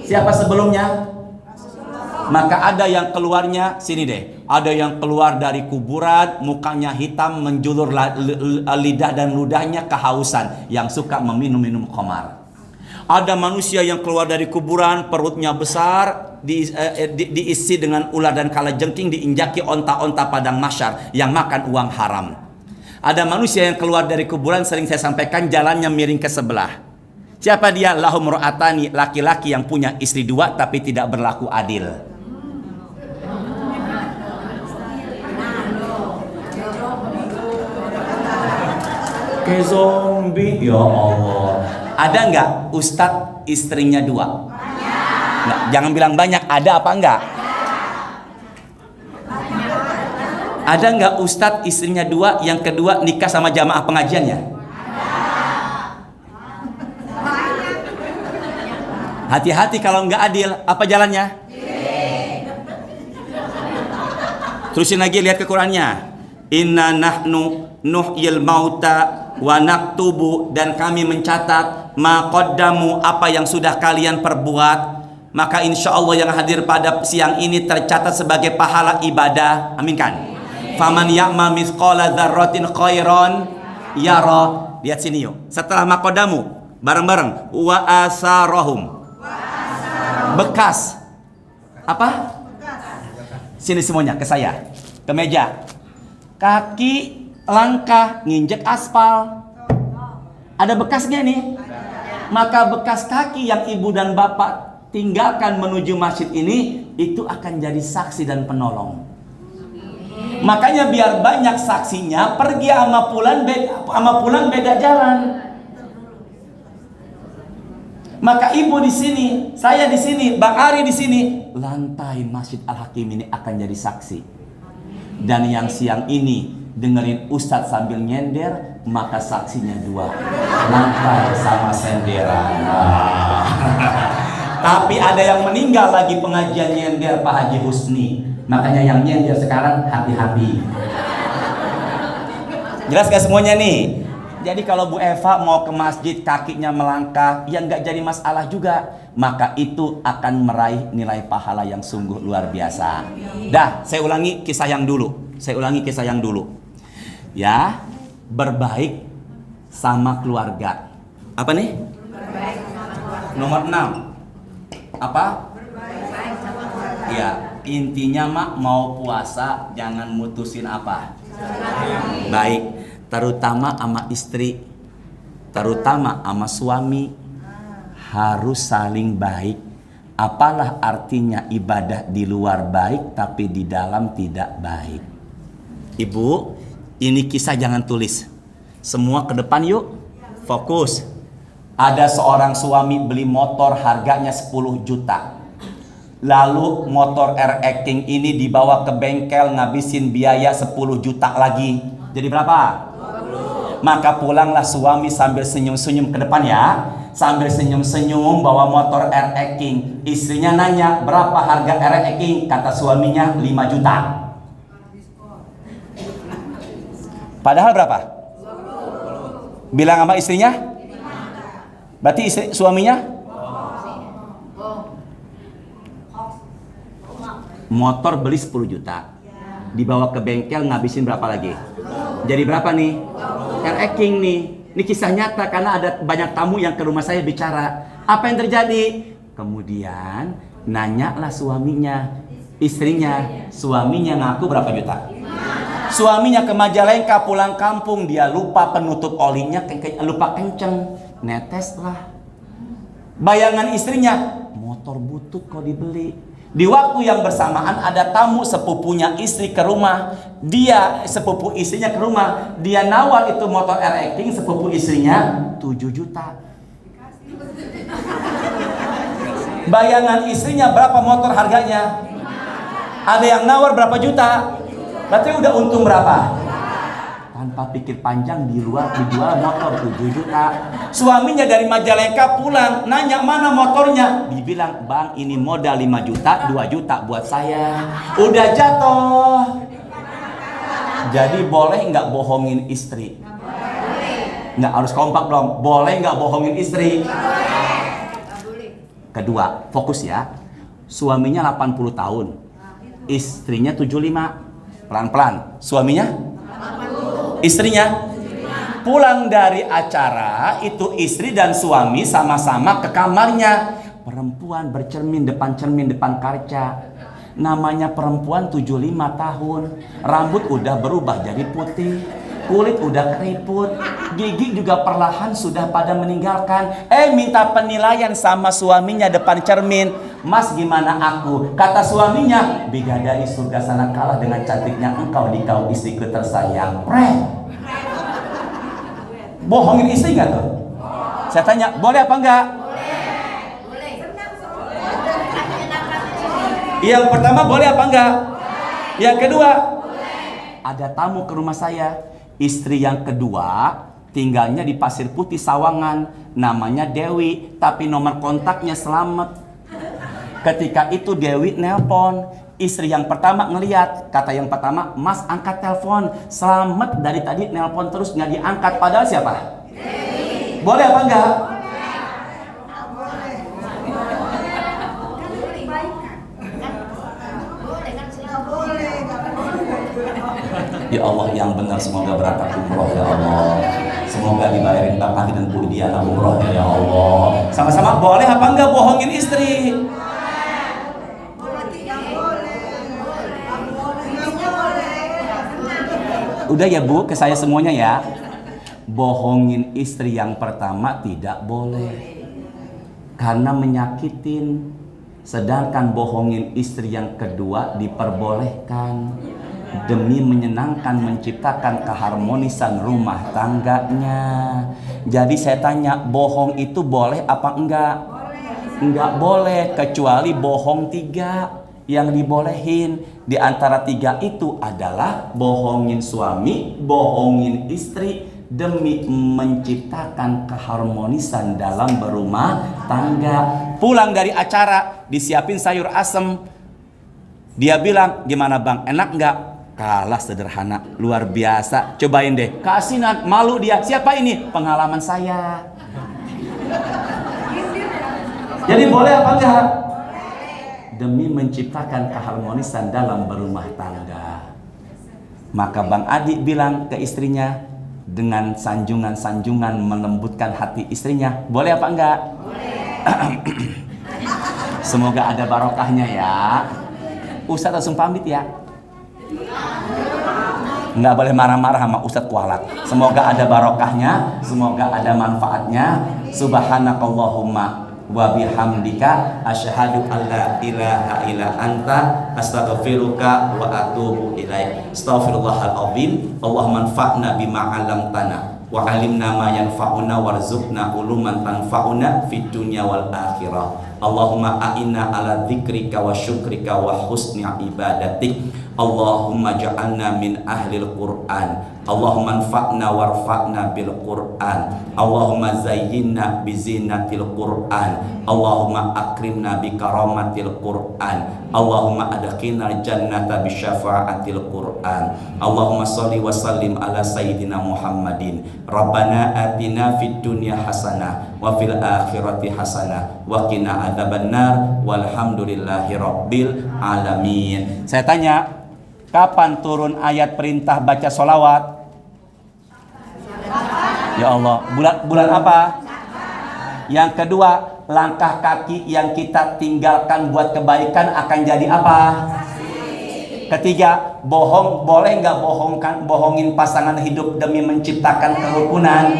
Siapa sebelumnya? Maka ada yang keluarnya, sini deh, ada yang keluar dari kuburan, mukanya hitam, menjulur lidah dan ludahnya kehausan, yang suka meminum khamar. Ada manusia yang keluar dari kuburan, perutnya besar, diisi dengan ular dan kalajengking, diinjaki onta-onta padang mahsyar, yang makan uang haram. Ada manusia yang keluar dari kuburan, sering saya sampaikan, jalannya miring ke sebelah. Siapa dia? Lahum ra'atani, laki-laki yang punya istri dua tapi tidak berlaku adil. Kayak zombie, ya Allah. Ada nggak ustadz istrinya dua? Nggak, jangan bilang banyak. Ada apa enggak? Ada nggak ustadz istrinya dua, yang kedua nikah sama jamaah pengajiannya? Hati-hati kalau nggak adil. Apa jalannya? Terusin lagi, lihat ke Qurannya. Inna nahnu nuhyil mauta wa naktubu, dan kami mencatat ma qaddamu, apa yang sudah kalian perbuat. Maka insya Allah yang hadir pada siang ini tercatat sebagai pahala ibadah. Aminkan. Faman ya'mal mithqala dzarratin khairan yara. Lihat sini yuk. Setelah ma qaddamu, bareng-bareng, wa asarahum, bekas. Apa? Sini semuanya, ke saya, ke meja. Kaki langkah nginjek aspal, ada bekasnya nih. Maka bekas kaki yang ibu dan bapak tinggalkan menuju masjid ini, itu akan jadi saksi dan penolong. Makanya biar banyak saksinya, pergi sama pulang beda jalan. Maka ibu di sini, saya di sini, Bang Ari di sini, lantai Masjid Al-Hakim ini akan jadi saksi. Dan yang siang ini dengerin Ustadz sambil nyender, maka saksinya dua, lantai sama senderan. Tapi ada yang meninggal lagi pengajian nyender, Pak Haji Husni. Makanya yang nyender sekarang hati-hati. Jelas gak semuanya nih? Jadi kalau Bu Eva mau ke masjid kakinya melangkah, ya nggak jadi masalah juga. Maka itu akan meraih nilai pahala yang sungguh luar biasa. Dah, saya ulangi kisah yang dulu. Ya, berbaik sama keluarga. Apa nih? Berbaik sama keluarga. Nomor 6. Apa? Berbaik sama keluarga. Ya, intinya mak mau puasa jangan mutusin apa? Baik. Terutama sama istri, terutama sama suami, harus saling baik. Apalah artinya ibadah di luar baik tapi di dalam tidak baik. Ibu, ini kisah jangan tulis. Semua ke depan yuk. Fokus. Ada seorang suami beli motor harganya 10 juta. Lalu motor RX King ini dibawa ke bengkel, ngabisin biaya 10 juta lagi. Jadi berapa? Maka pulanglah suami sambil senyum-senyum ke depan ya. Sambil senyum-senyum bawa motor RX King. Istrinya nanya, berapa harga RX King? Kata suaminya 5 juta. Padahal berapa? 20. Bilang sama istrinya? 5. Berarti suaminya? Motor beli 10 juta. Dibawa ke bengkel ngabisin berapa lagi? Jadi berapa nih? RX King nih. Ini kisah nyata karena ada banyak tamu yang ke rumah saya bicara. Apa yang terjadi? Kemudian nanyalah suaminya, istrinya. Suaminya ngaku berapa juta? Suaminya ke Majalengka pulang kampung, dia lupa penutup olinya, lupa kenceng, netes lah. Bayangan istrinya, motor butut kok dibeli. Di waktu yang bersamaan ada tamu sepupunya istri ke rumah. Dia sepupu istrinya ke rumah. Dia nawar itu motor RX King sepupu istrinya 7 juta. Bayangan istrinya berapa motor harganya? Ada yang nawar berapa juta? Berarti udah untung berapa? Tanpa pikir panjang dijual motor 7 juta. Suaminya dari Majalengka pulang, nanya mana motornya? Dibilang, bang ini modal 5 juta, 2 juta buat saya. Udah jatuh. Jadi boleh nggak bohongin istri? Nggak harus kompak dong. Boleh nggak bohongin istri? Kedua, fokus ya. Suaminya 80 tahun, istrinya 75. Pelan-pelan. Suaminya? Istrinya? Pulang dari acara, itu istri dan suami sama-sama ke kamarnya. Perempuan bercermin depan cermin depan kaca. Namanya perempuan 75 tahun. Rambut udah berubah jadi putih. Kulit udah keriput. Gigi juga perlahan sudah pada meninggalkan. Minta penilaian sama suaminya depan cermin. Mas gimana aku? Kata suaminya, bidadari surga sana kalah dengan cantiknya engkau di kau istriku tersayang. Bohongin istri gak tuh? Saya tanya, boleh apa enggak? Boleh. Yang pertama boleh apa enggak? Yang kedua, ada tamu ke rumah saya. Istri yang kedua tinggalnya di Pasir Putih Sawangan, namanya Dewi, tapi nomor kontaknya Slamet. Ketika itu Dewi nelpon, istri yang pertama ngeliat, kata yang pertama, Mas angkat telepon, Slamet dari tadi nelpon terus nggak diangkat, padahal siapa? Dewi. Boleh apa enggak? Ya Allah yang benar, semoga berangkat umroh ya Allah. Semoga dibayarin Bang Adi dan Bu Diana umroh ya Allah. Sama-sama boleh apa enggak bohongin istri? Udah ya Bu, ke saya semuanya ya. Bohongin istri yang pertama tidak boleh, karena menyakitin. Sedangkan bohongin istri yang kedua diperbolehkan, demi menyenangkan, menciptakan keharmonisan rumah tangganya. Jadi saya tanya, bohong itu boleh apa enggak? Enggak boleh, kecuali bohong 3 yang dibolehin. Di antara 3 itu adalah bohongin suami, bohongin istri, demi menciptakan keharmonisan dalam berumah tangga. Pulang dari acara, disiapin sayur asem. Dia bilang, gimana bang, enak nggak? Kalah sederhana, luar biasa. Cobain deh. Keasinan, malu dia. Siapa ini? Pengalaman saya. Jadi boleh apa enggak? Demi menciptakan keharmonisan dalam berumah tangga. Maka Bang Adi bilang ke istrinya dengan sanjungan-sanjungan melembutkan hati istrinya. Boleh apa enggak? Boleh. Semoga ada barokahnya ya. Ustadz langsung pamit ya. Nggak boleh marah-marah sama Ustadz Kualat. Semoga ada barokahnya, semoga ada manfaatnya. Subhanakallahumma wa bihamdika asyhadu an la ilaha illa anta astaghfiruka wa atubu ilaik. Astaghfirullahal azim. Allahumma anfa'na bima 'allamtana wa 'allimna ma yanfa'una warzuqna uluman tanfa'una fid dunya wal akhirah. Allahumma a'inna ala dzikrika wa syukrika wa husni ibadatik. Allahumma ja'alna min ahlil Qur'an. Allahumma anfa'na warfa'na bil Qur'an. Allahumma zayyinna bizinatil Qur'an. Allahumma akrimna bi karamatil Qur'an. Allahumma adkhilna jannata bi syafa'atil Qur'an. Allahumma shalli wa sallim ala sayyidina Muhammadin. Rabbana atina fid dunya hasanah wa fil akhirati hasanah wa qina adzabannar walhamdulillahi rabbil alamin. Saya tanya, kapan turun ayat perintah baca sholawat? Ya Allah, bulan apa? Yang kedua, langkah kaki yang kita tinggalkan buat kebaikan akan jadi apa? Ketiga, bohong boleh nggak bohongin pasangan hidup demi menciptakan kerukunan?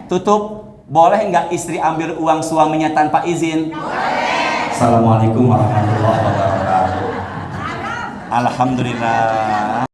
Tutup, boleh nggak istri ambil uang suaminya tanpa izin? Assalamualaikum warahmatullahi wabarakatuh. Alhamdulillah.